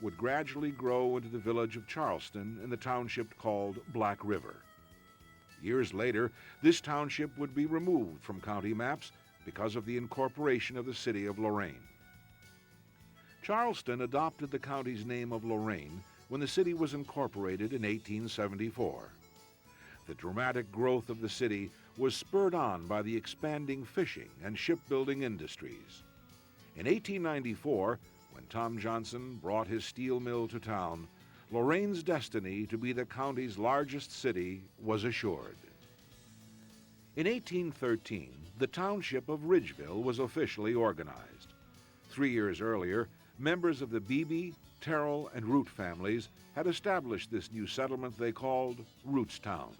would gradually grow into the village of Charleston in the township called Black River. Years later, this township would be removed from county maps because of the incorporation of the city of Lorain. Charleston adopted the county's name of Lorain when the city was incorporated in 1874. The dramatic growth of the city was spurred on by the expanding fishing and shipbuilding industries. In 1894, when Tom Johnson brought his steel mill to town, Lorain's destiny to be the county's largest city was assured. In 1813, the township of Ridgeville was officially organized. 3 years earlier, members of the Beebe, Terrell, and Root families had established this new settlement they called Rootstown.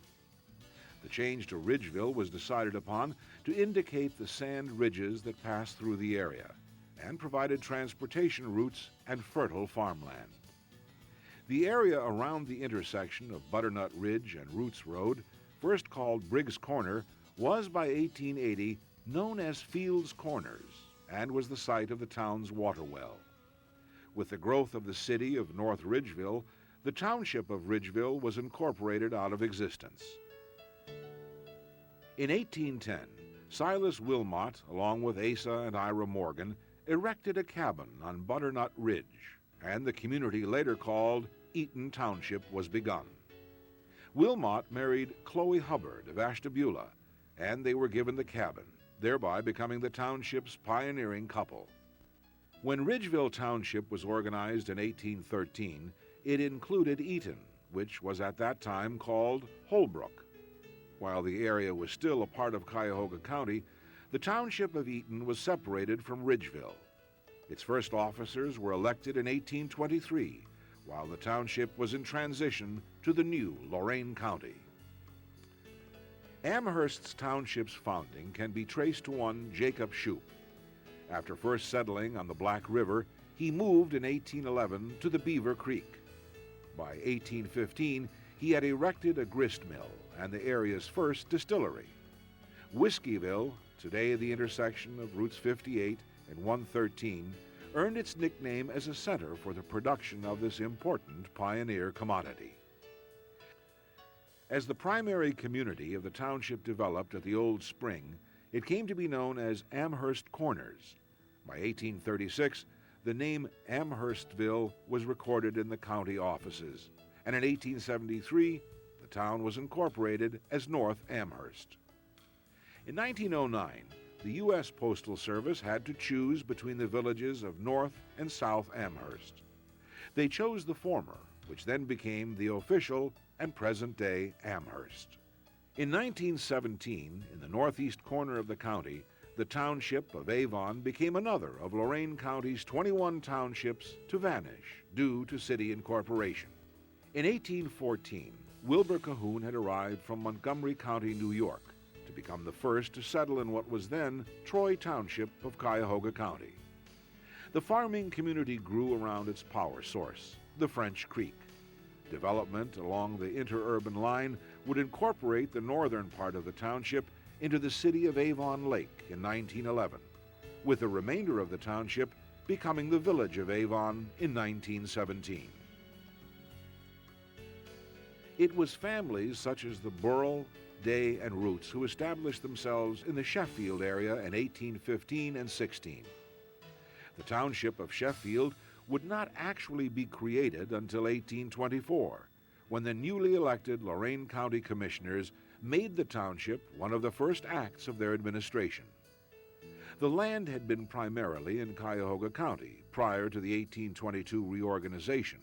The change to Ridgeville was decided upon to indicate the sand ridges that passed through the area and provided transportation routes and fertile farmland. The area around the intersection of Butternut Ridge and Roots Road, first called Briggs Corner, was by 1880 known as Fields Corners and was the site of the town's water well. With the growth of the city of North Ridgeville, the township of Ridgeville was incorporated out of existence. In 1810, Silas Wilmot, along with Asa and Ira Morgan, erected a cabin on Butternut Ridge, and the community later called Eaton Township was begun. Wilmot married Chloe Hubbard of Ashtabula, and they were given the cabin, thereby becoming the township's pioneering couple. When Ridgeville Township was organized in 1813, it included Eaton, which was at that time called Holbrook. While the area was still a part of Cuyahoga County, the township of Eaton was separated from Ridgeville. Its first officers were elected in 1823, while the township was in transition to the new Lorain County. Amherst's township's founding can be traced to one Jacob Shoup. After first settling on the Black River, he moved in 1811 to the Beaver Creek. By 1815, he had erected a grist mill and the area's first distillery. Whiskeyville, today the intersection of Routes 58 and 113, earned its nickname as a center for the production of this important pioneer commodity. As the primary community of the township developed at the Old Spring, it came to be known as Amherst Corners. By 1836, the name Amherstville was recorded in the county offices, and in 1873, the town was incorporated as North Amherst. In 1909, the U.S. Postal Service had to choose between the villages of North and South Amherst. They chose the former, which then became the official and present-day Amherst. In 1917, in the northeast corner of the county, the township of Avon became another of Lorain County's 21 townships to vanish due to city incorporation. In 1814, Wilbur Cahoon had arrived from Montgomery County, New York, to become the first to settle in what was then Troy Township of Cuyahoga County. The farming community grew around its power source, the French Creek. Development along the interurban line would incorporate the northern part of the township into the city of Avon Lake in 1911, with the remainder of the township becoming the village of Avon in 1917. It was families such as the Burrell, Day, and Roots who established themselves in the Sheffield area in 1815 and 16. The township of Sheffield would not actually be created until 1824, when the newly elected Lorain County Commissioners made the township one of the first acts of their administration. The land had been primarily in Cuyahoga County prior to the 1822 reorganization.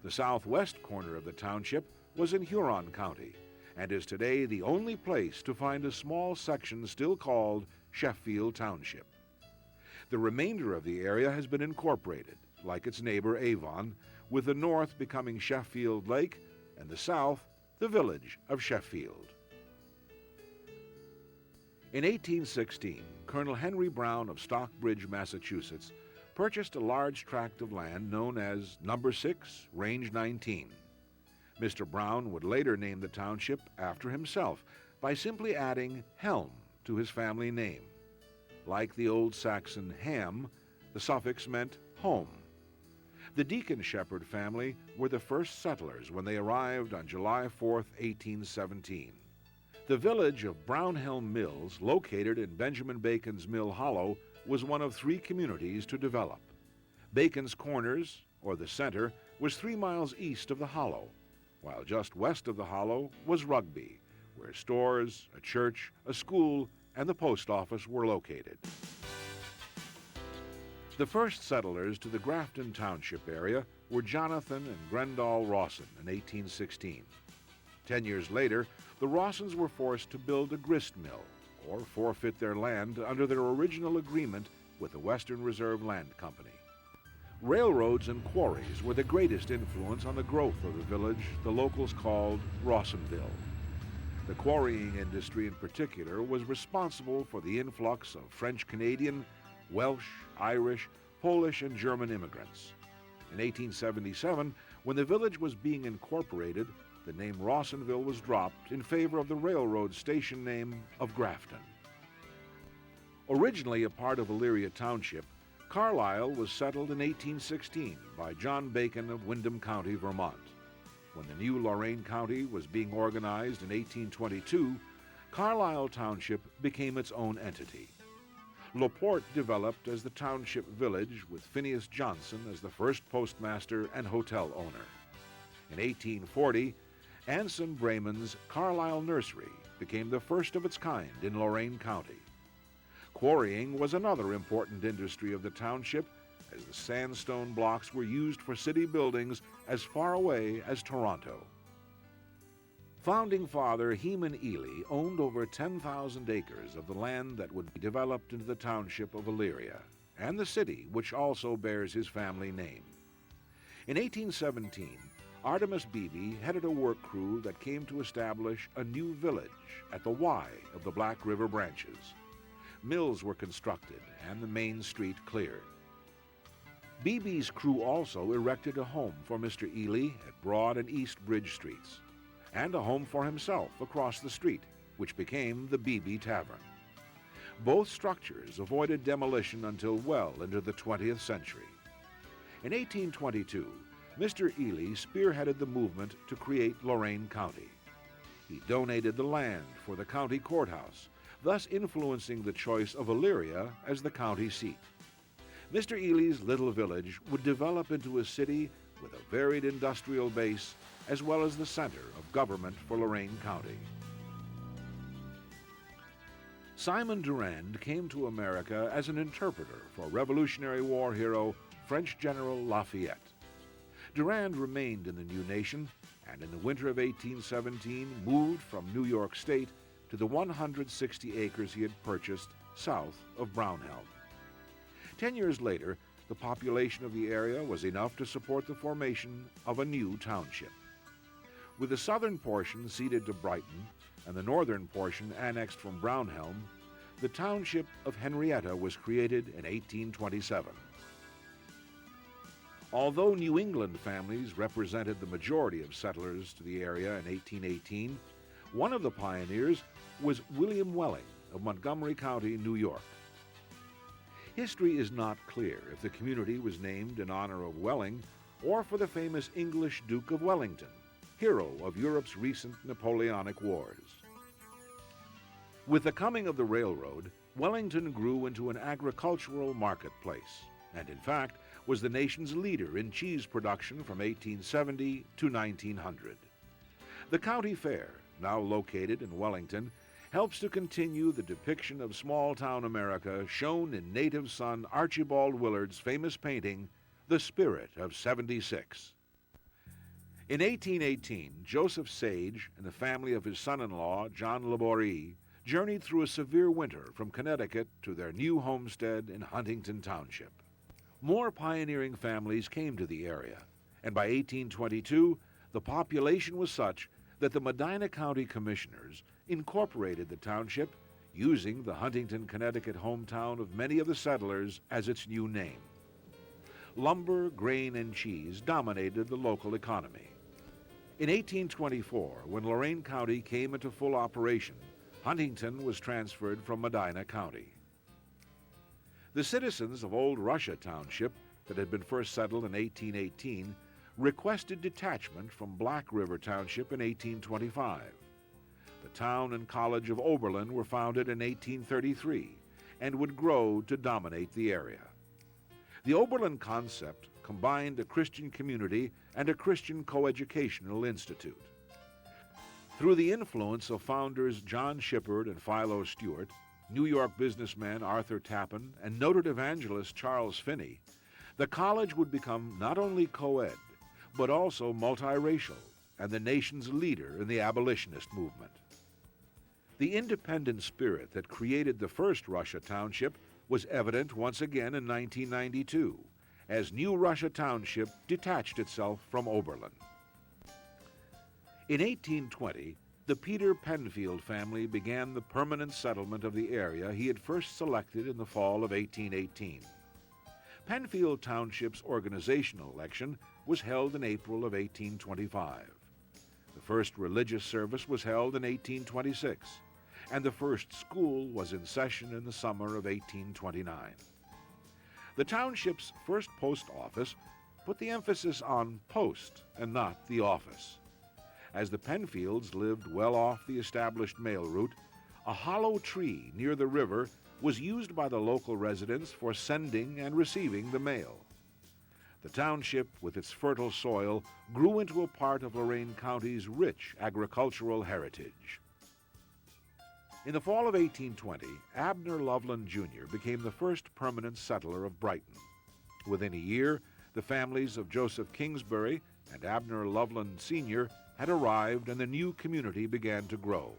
The southwest corner of the township was in Huron County and is today the only place to find a small section still called Sheffield Township. The remainder of the area has been incorporated, like its neighbor Avon, with the north becoming Sheffield Lake and the south the village of Sheffield. In 1816, Colonel Henry Brown of Stockbridge, Massachusetts, purchased a large tract of land known as Number 6, Range 19. Mr. Brown would later name the township after himself by simply adding Helm to his family name. Like the Old Saxon Ham, the suffix meant home. The Deacon Shepherd family were the first settlers when they arrived on July 4, 1817. The village of Brownhelm Mills, located in Benjamin Bacon's Mill Hollow, was one of 3 communities to develop. Bacon's Corners, or the center, was 3 miles east of the hollow, while just west of the hollow was Rugby, where stores, a church, a school, and the post office were located. The first settlers to the Grafton Township area were Jonathan and Grendall Rawson in 1816. 10 years later, the Rawsons were forced to build a grist mill, or forfeit their land under their original agreement with the Western Reserve Land Company. Railroads and quarries were the greatest influence on the growth of the village the locals called Rawsonville. The quarrying industry in particular was responsible for the influx of French-Canadian, Welsh, Irish, Polish, and German immigrants. In 1877, when the village was being incorporated, the name Rawsonville was dropped in favor of the railroad station name of Grafton. Originally a part of Elyria Township, Carlisle was settled in 1816 by John Bacon of Windham County, Vermont. When the new Lorain County was being organized in 1822, Carlisle Township became its own entity. LaPorte developed as the township village with Phineas Johnson as the first postmaster and hotel owner. In 1840, Anson Brayman's Carlisle Nursery became the first of its kind in Lorain County. Quarrying was another important industry of the township, as the sandstone blocks were used for city buildings as far away as Toronto. Founding father Heman Ely owned over 10,000 acres of the land that would be developed into the township of Elyria, and the city, which also bears his family name. In 1817, Artemus Beebe headed a work crew that came to establish a new village at the Y of the Black River branches. Mills were constructed and the main street cleared. Beebe's crew also erected a home for Mr. Ely at Broad and East Bridge Streets, and a home for himself across the street, which became the Beebe Tavern. Both structures avoided demolition until well into the 20th century. In 1822, Mr. Ely spearheaded the movement to create Lorain County. He donated the land for the county courthouse, thus influencing the choice of Elyria as the county seat. Mr. Ely's little village would develop into a city with a varied industrial base, as well as the center of government for Lorain County. Simon Durand came to America as an interpreter for Revolutionary War hero French General Lafayette. Durand remained in the new nation, and in the winter of 1817 moved from New York State to the 160 acres he had purchased south of Brownhelm. 10 years later, the population of the area was enough to support the formation of a new township. With the southern portion ceded to Brighton and the northern portion annexed from Brownhelm, the township of Henrietta was created in 1827. Although New England families represented the majority of settlers to the area in 1818, one of the pioneers was William Welling of Montgomery County, New York. History is not clear if the community was named in honor of Welling or for the famous English Duke of Wellington, hero of Europe's recent Napoleonic Wars. With the coming of the railroad, Wellington grew into an agricultural marketplace, and in fact was the nation's leader in cheese production from 1870 to 1900. The county fair, now located in Wellington, helps to continue the depiction of small-town America shown in native son Archibald Willard's famous painting, The Spirit of '76. In 1818, Joseph Sage and the family of his son-in-law, John Laborie, journeyed through a severe winter from Connecticut to their new homestead in Huntington Township. More pioneering families came to the area, and by 1822, the population was such that the Medina County Commissioners incorporated the township, using the Huntington, Connecticut hometown of many of the settlers as its new name. Lumber, grain, and cheese dominated the local economy. In 1824, when Lorain County came into full operation, Huntington was transferred from Medina County. The citizens of Old Russia Township, that had been first settled in 1818, requested detachment from Black River Township in 1825. The town and college of Oberlin were founded in 1833 and would grow to dominate the area. The Oberlin concept combined a Christian community and a Christian coeducational institute. Through the influence of founders John Shippard and Philo Stewart, New York businessman Arthur Tappan, and noted evangelist Charles Finney, the college would become not only co-ed, but also multiracial and the nation's leader in the abolitionist movement. The independent spirit that created the first Russia Township was evident once again in 1992, as New Russia Township detached itself from Oberlin. In 1820, the Peter Penfield family began the permanent settlement of the area he had first selected in the fall of 1818. Penfield Township's organizational election was held in April of 1825. The first religious service was held in 1826, and the first school was in session in the summer of 1829. The township's first post office put the emphasis on post and not the office. As the Penfields lived well off the established mail route, a hollow tree near the river was used by the local residents for sending and receiving the mail. The township, with its fertile soil, grew into a part of Lorain County's rich agricultural heritage. In the fall of 1820, Abner Loveland Jr. became the first permanent settler of Brighton. Within a year, the families of Joseph Kingsbury and Abner Loveland Sr. had arrived, and the new community began to grow.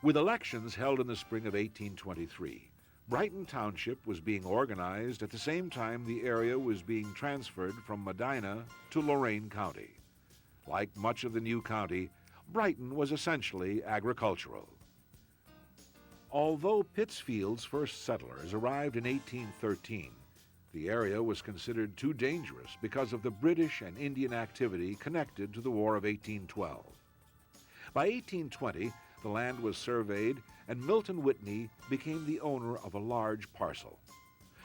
With elections held in the spring of 1823, Brighton Township was being organized at the same time the area was being transferred from Medina to Lorain County. Like much of the new county, Brighton was essentially agricultural. Although Pittsfield's first settlers arrived in 1813, the area was considered too dangerous because of the British and Indian activity connected to the War of 1812. By 1820, the land was surveyed, and Milton Whitney became the owner of a large parcel.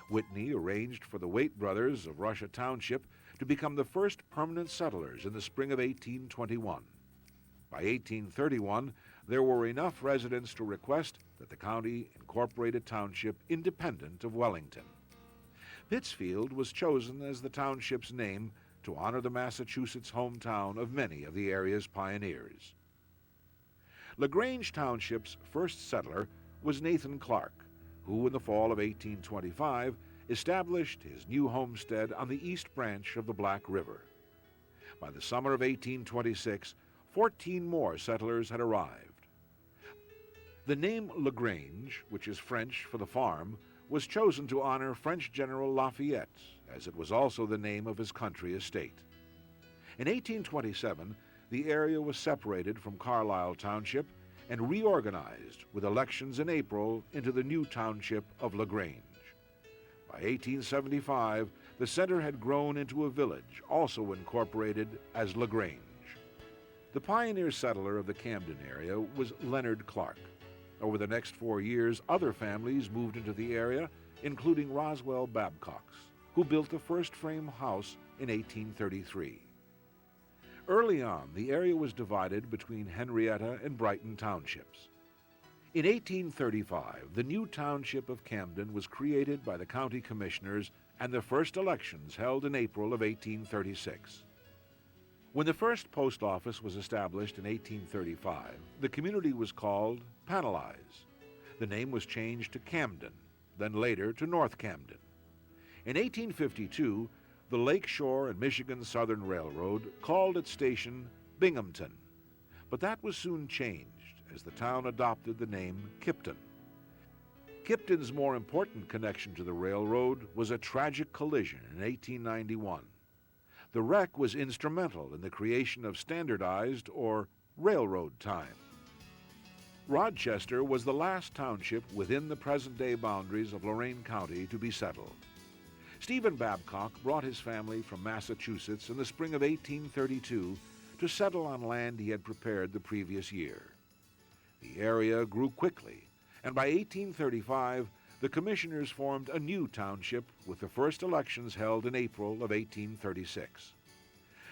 Whitney arranged for the Waite brothers of Russia Township to become the first permanent settlers in the spring of 1821. By 1831, there were enough residents to request that the county incorporate a township independent of Wellington. Pittsfield was chosen as the township's name to honor the Massachusetts hometown of many of the area's pioneers. LaGrange Township's first settler was Nathan Clark, who in the fall of 1825 established his new homestead on the east branch of the Black River. By the summer of 1826, 14 more settlers had arrived. The name LaGrange, which is French for the farm, was chosen to honor French General Lafayette, as it was also the name of his country estate. In 1827, the area was separated from Carlisle Township and reorganized with elections in April into the new township of LaGrange. By 1875, the center had grown into a village, also incorporated as LaGrange. The pioneer settler of the Camden area was Leonard Clark. Over the next 4 years, other families moved into the area, including Roswell Babcocks, who built the first frame house in 1833. Early on, the area was divided between Henrietta and Brighton townships. In 1835, the new township of Camden was created by the county commissioners, and the first elections held in April of 1836. When the first post office was established in 1835, the community was called Panelise. The name was changed to Camden, then later to North Camden. In 1852, the Lake Shore and Michigan Southern Railroad called its station Binghamton, but that was soon changed as the town adopted the name Kipton. Kipton's more important connection to the railroad was a tragic collision in 1891. The wreck was instrumental in the creation of standardized or railroad time. Rochester was the last township within the present-day boundaries of Lorain County to be settled. Stephen Babcock brought his family from Massachusetts in the spring of 1832 to settle on land he had prepared the previous year. The area grew quickly, and by 1835, the commissioners formed a new township with the first elections held in April of 1836.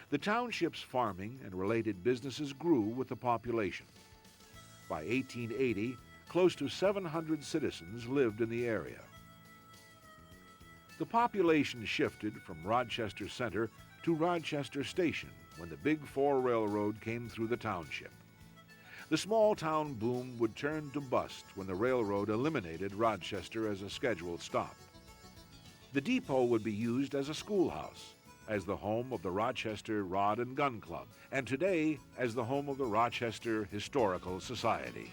The township's farming and related businesses grew with the population. By 1880, close to 700 citizens lived in the area. The population shifted from Rochester Center to Rochester Station when the Big Four Railroad came through the township. The small town boom would turn to bust when the railroad eliminated Rochester as a scheduled stop. The depot would be used as a schoolhouse, as the home of the Rochester Rod and Gun Club, and today as the home of the Rochester Historical Society.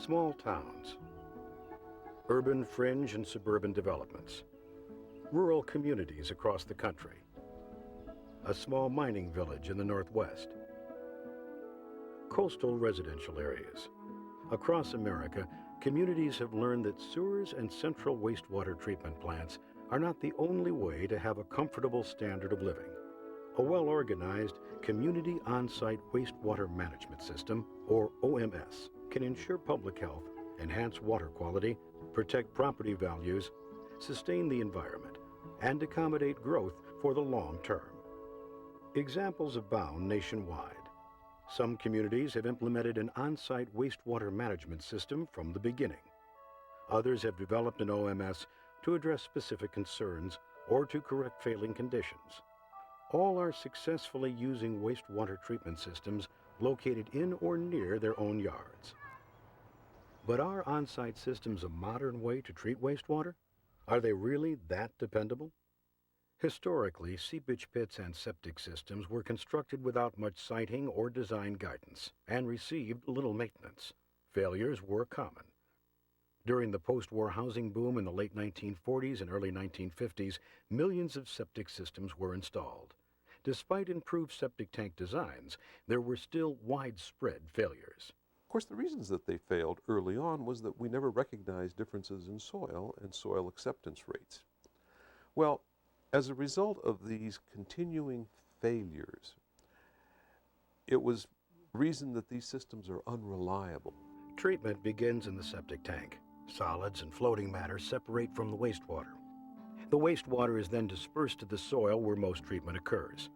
Small towns, urban fringe and suburban developments, rural communities across the country, a small mining village in the Northwest, coastal residential areas. Across America, communities have learned that sewers and central wastewater treatment plants are not the only way to have a comfortable standard of living. A well-organized community on-site wastewater management system, or OMS, can ensure public health, enhance water quality, protect property values, sustain the environment, and accommodate growth for the long term. Examples abound nationwide. Some communities have implemented an on-site wastewater management system from the beginning. Others have developed an OMS to address specific concerns or to correct failing conditions. All are successfully using wastewater treatment systems located in or near their own yards. But are on-site systems a modern way to treat wastewater? Are they really that dependable? Historically, seepage pits and septic systems were constructed without much siting or design guidance and received little maintenance. Failures were common. During the post-war housing boom in the late 1940s and early 1950s, millions of septic systems were installed. Despite improved septic tank designs, there were still widespread failures. Of course, the reasons that they failed early on was that we never recognized differences in soil and soil acceptance rates. Well, as a result of these continuing failures, it was reasoned that these systems are unreliable. Treatment begins in the septic tank. Solids and floating matter separate from the wastewater. The wastewater is then dispersed to the soil where most treatment occurs.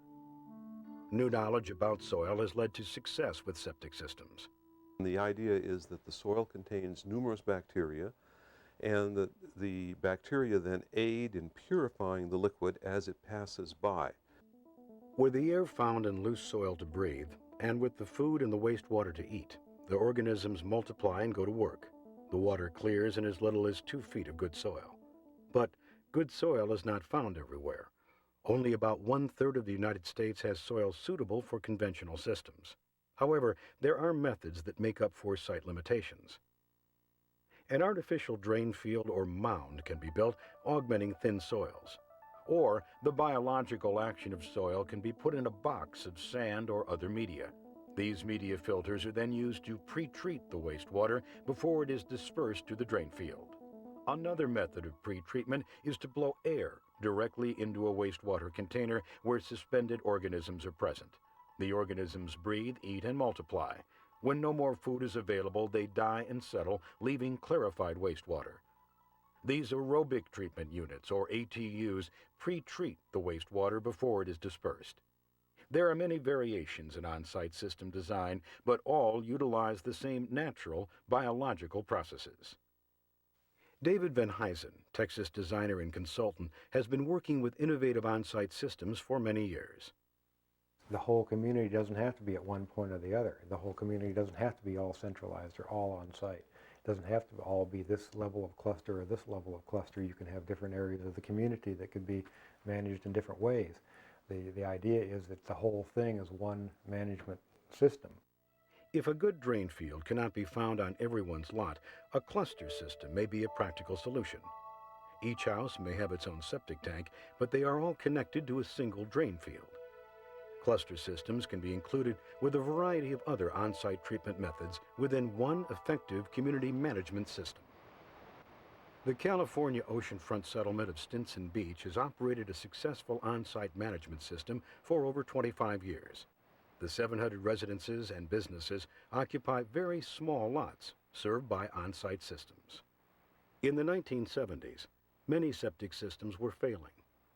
New knowledge about soil has led to success with septic systems. The idea is that the soil contains numerous bacteria, and that the bacteria then aid in purifying the liquid as it passes by. With the air found in loose soil to breathe, and with the food and the wastewater to eat, the organisms multiply and go to work. The water clears in as little as 2 feet of good soil. But good soil is not found everywhere. Only about 1/3 of the United States has soil suitable for conventional systems. However, there are methods that make up for site limitations. An artificial drain field or mound can be built, augmenting thin soils. Or the biological action of soil can be put in a box of sand or other media. These media filters are then used to pre-treat the wastewater before it is dispersed to the drain field. Another method of pre-treatment is to blow air directly into a wastewater container where suspended organisms are present. The organisms breathe, eat, and multiply. When no more food is available, they die and settle, leaving clarified wastewater. These aerobic treatment units, or ATUs, pre-treat the wastewater before it is dispersed. There are many variations in on-site system design, but all utilize the same natural biological processes. David Van Huysen, Texas designer and consultant, has been working with innovative on-site systems for many years. The whole community doesn't have to be at one point or the other. The whole community doesn't have to be all centralized or all on-site. It doesn't have to all be this level of cluster or this level of cluster. You can have different areas of the community that could be managed in different ways. The idea is that the whole thing is one management system. If a good drain field cannot be found on everyone's lot, a cluster system may be a practical solution. Each house may have its own septic tank, but they are all connected to a single drain field. Cluster systems can be included with a variety of other on-site treatment methods within one effective community management system. The California oceanfront settlement of Stinson Beach has operated a successful on-site management system for over 25 years. The 700 residences and businesses occupy very small lots served by on-site systems. In the 1970s, many septic systems were failing.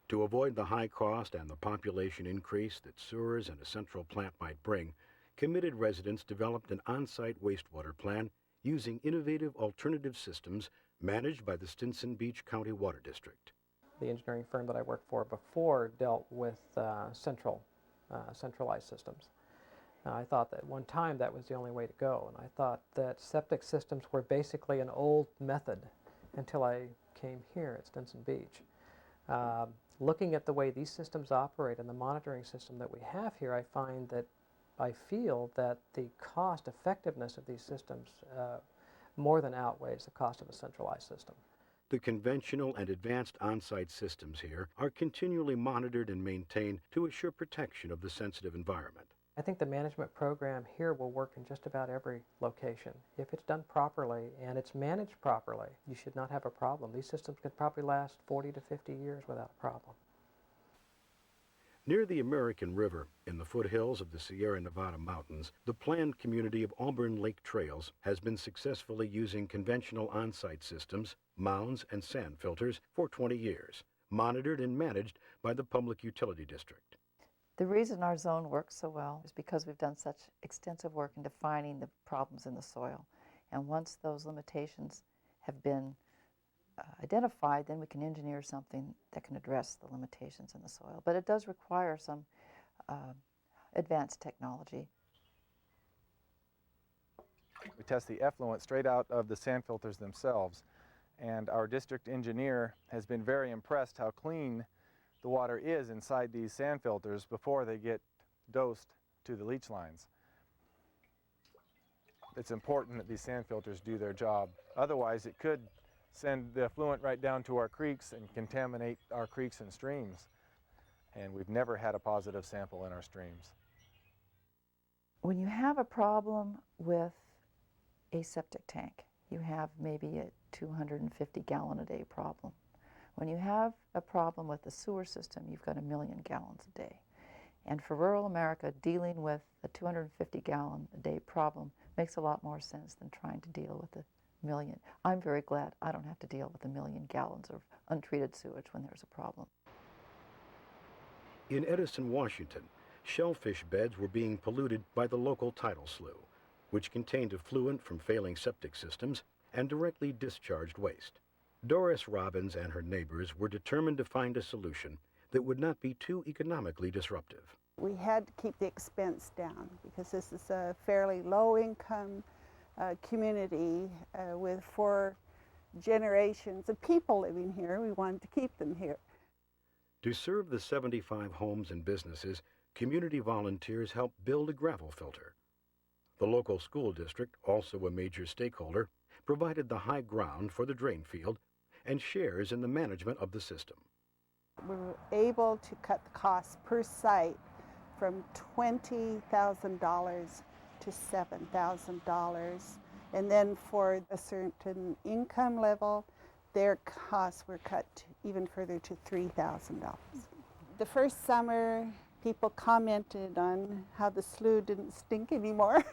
To avoid the high cost and the population increase that sewers and a central plant might bring, committed residents developed an on-site wastewater plan using innovative alternative systems managed by the Stinson Beach County Water District. The engineering firm that I worked for before dealt with centralized systems. I thought that at one time that was the only way to go, and I thought that septic systems were basically an old method until I came here at Stinson Beach. Looking at the way these systems operate and the monitoring system that we have here, I feel that the cost effectiveness of these systems more than outweighs the cost of a centralized system. The conventional and advanced on-site systems here are continually monitored and maintained to assure protection of the sensitive environment. I think the management program here will work in just about every location. If it's done properly and it's managed properly, you should not have a problem. These systems could probably last 40 to 50 years without a problem. Near the American River, in the foothills of the Sierra Nevada mountains, the planned community of Auburn Lake Trails has been successfully using conventional on-site systems, mounds, and sand filters for 20 years, monitored and managed by the Public Utility District. The reason our zone works so well is because we've done such extensive work in defining the problems in the soil. And once those limitations have been identified, then we can engineer something that can address the limitations in the soil. But it does require some advanced technology. We test the effluent straight out of the sand filters themselves, and our district engineer has been very impressed how clean the water is inside these sand filters before they get dosed to the leach lines. It's important that these sand filters do their job. Otherwise, it could send the effluent right down to our creeks and contaminate our creeks and streams. And we've never had a positive sample in our streams. When you have a problem with a septic tank, you have maybe a 250 gallon a day problem. When you have a problem with the sewer system, you've got 1 million gallons a day. And for rural America, dealing with a 250 gallon a day problem makes a lot more sense than trying to deal with a million. I'm very glad I don't have to deal with 1 million gallons of untreated sewage when there's a problem. In Edison, Washington, shellfish beds were being polluted by the local tidal slough, which contained effluent from failing septic systems and directly discharged waste. Doris Robbins and her neighbors were determined to find a solution that would not be too economically disruptive. We had to keep the expense down because this is a fairly low-income community with 4 generations of people living here. We wanted to keep them here. To serve the 75 homes and businesses, community volunteers helped build a gravel filter. The local school district, also a major stakeholder, provided the high ground for the drain field and shares in the management of the system. We were able to cut the cost per site from $20,000 to $7,000. And then for a certain income level, their costs were cut even further to $3,000. The first summer, people commented on how the slough didn't stink anymore.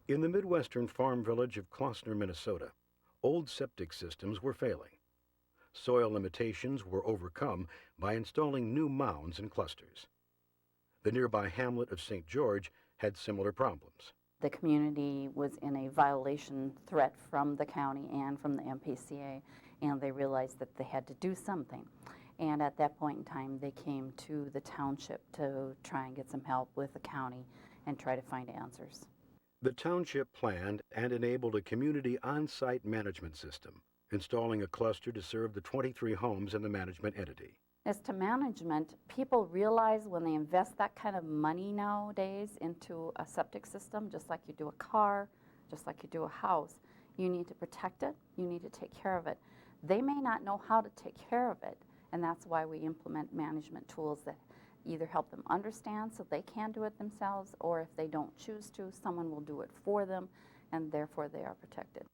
In the Midwestern farm village of Klossner, Minnesota, old septic systems were failing. Soil limitations were overcome by installing new mounds and clusters. The nearby hamlet of St. George had similar problems. The community was in a violation threat from the county and from the MPCA, and they realized that they had to do something. And at that point in time, they came to the township to try and get some help with the county and try to find answers. The township planned and enabled a community on-site management system, installing a cluster to serve the 23 homes in the management entity. As to management, people realize when they invest that kind of money nowadays into a septic system, just like you do a car, just like you do a house, you need to protect it, you need to take care of it. They may not know how to take care of it, and that's why we implement management tools that either help them understand so they can do it themselves, or if they don't choose to, someone will do it for them, and therefore they are protected.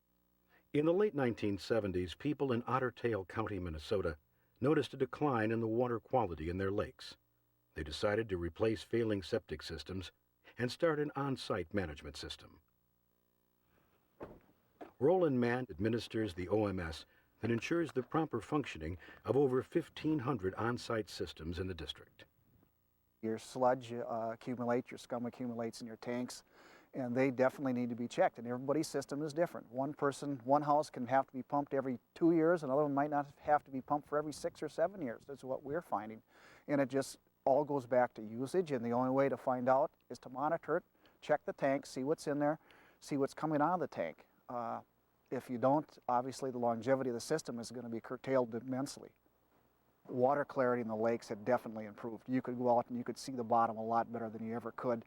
In the late 1970s, people in Otter Tail County, Minnesota, noticed a decline in the water quality in their lakes. They decided to replace failing septic systems and start an on-site management system. Roland Mann administers the OMS that ensures the proper functioning of over 1,500 on-site systems in the district. Your sludge accumulates, your scum accumulates in your tanks, and they definitely need to be checked. And everybody's system is different. One person, one house can have to be pumped every 2 years, another one might not have to be pumped for every 6 or 7 years. That's what we're finding. And it just all goes back to usage, and the only way to find out is to monitor it, check the tank, see what's in there, see what's coming out of the tank. If you don't, obviously the longevity of the system is going to be curtailed immensely. Water clarity in the lakes had definitely improved. You could go out and you could see the bottom a lot better than you ever could.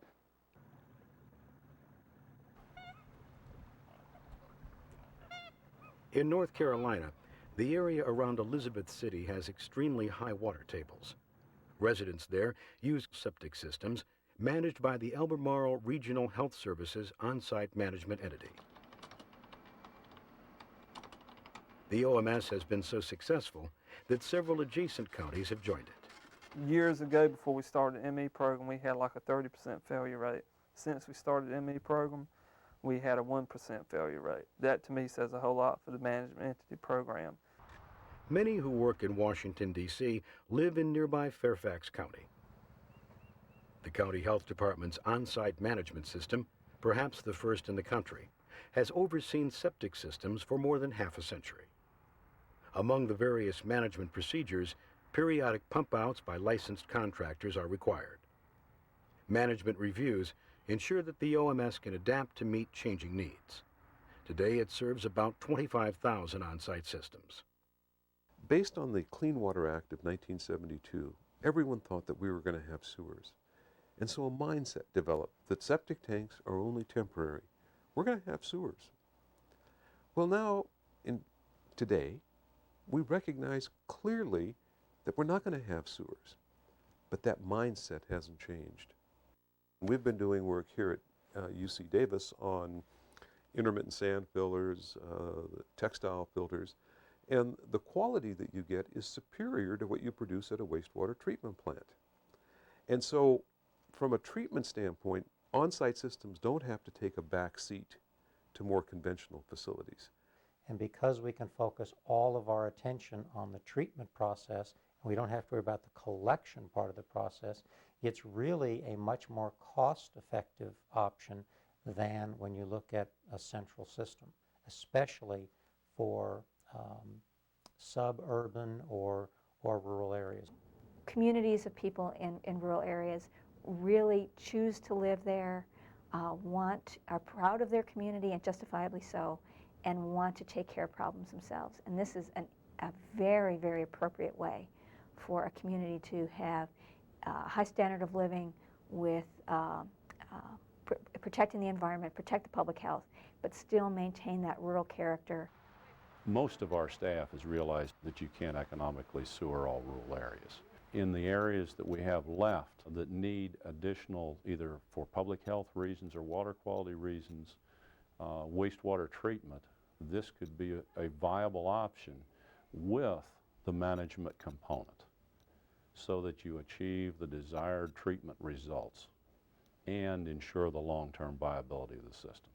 In North Carolina, the area around Elizabeth City has extremely high water tables. Residents there use septic systems managed by the Albemarle Regional Health Services on-site management entity. The OMS has been so successful that several adjacent counties have joined it. Years ago, before we started the ME program, we had like a 30% failure rate. Since we started the ME program, we had a 1% failure rate. That to me says a whole lot for the management entity program. Many who work in Washington, D.C. live in nearby Fairfax County. The county health department's on-site management system, perhaps the first in the country, has overseen septic systems for more than half a century. Among the various management procedures, periodic pump-outs by licensed contractors are required. Management reviews ensure that the OMS can adapt to meet changing needs. Today, it serves about 25,000 on-site systems. Based on the Clean Water Act of 1972, everyone thought that we were going to have sewers. And so a mindset developed that septic tanks are only temporary. We're going to have sewers. Well, now, today, we recognize clearly that we're not going to have sewers. But that mindset hasn't changed. We've been doing work here at UC Davis on intermittent sand fillers, textile filters, and the quality that you get is superior to what you produce at a wastewater treatment plant. And so, from a treatment standpoint, on-site systems don't have to take a back seat to more conventional facilities. And because we can focus all of our attention on the treatment process, and we don't have to worry about the collection part of the process, it's really a much more cost-effective option than when you look at a central system, especially for suburban or rural areas. Communities of people in rural areas really choose to live there, are proud of their community, and justifiably so, and want to take care of problems themselves. And this is a very, very appropriate way for a community to have a high standard of living with protecting the environment, protect the public health, but still maintain that rural character. Most of our staff has realized that you can't economically sewer all rural areas. In the areas that we have left that need additional, either for public health reasons or water quality reasons, wastewater treatment, this could be a viable option with the management component so that you achieve the desired treatment results and ensure the long-term viability of the systems.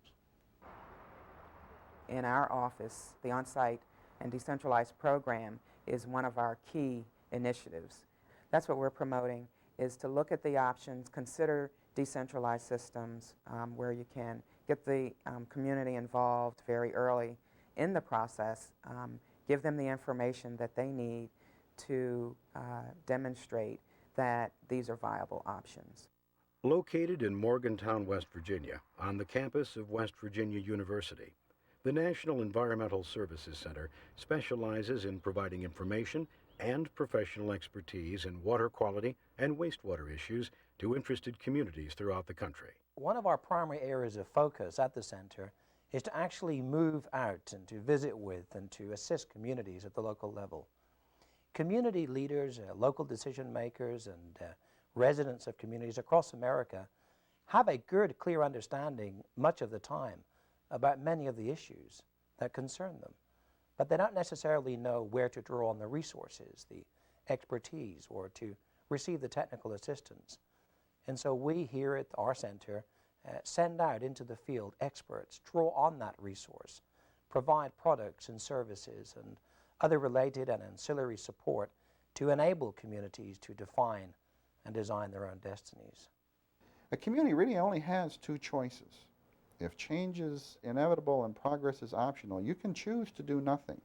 In our office, the on-site and decentralized program is one of our key initiatives. That's what we're promoting, is to look at the options, consider decentralized systems where you can get the community involved very early in the process, give them the information that they need to demonstrate that these are viable options. Located in Morgantown, West Virginia, on the campus of West Virginia University, the National Environmental Services Center specializes in providing information and professional expertise in water quality and wastewater issues to interested communities throughout the country. One of our primary areas of focus at the center is to actually move out and to visit with and to assist communities at the local level. Community leaders, local decision makers, and residents of communities across America have a good, clear understanding much of the time about many of the issues that concern them. But they don't necessarily know where to draw on the resources, the expertise, or to receive the technical assistance. And so we here at our center send out into the field experts, draw on that resource, provide products and services and other related and ancillary support to enable communities to define and design their own destinies. A community really only has two choices. If change is inevitable and progress is optional, you can choose to do nothing.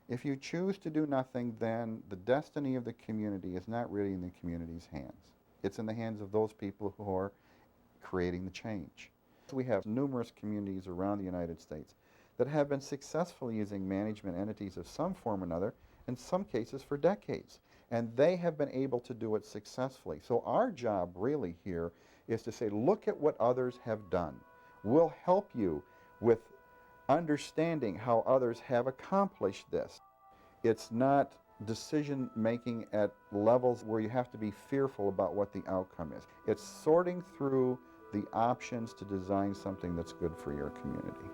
If you choose to do nothing, then the destiny of the community is not really in the community's hands. It's in the hands of those people who are creating the change. We have numerous communities around the United States that have been successfully using management entities of some form or another, in some cases for decades. And they have been able to do it successfully. So our job really here is to say, look at what others have done. We'll help you with understanding how others have accomplished this. It's not decision making at levels where you have to be fearful about what the outcome is. It's sorting through the options to design something that's good for your community.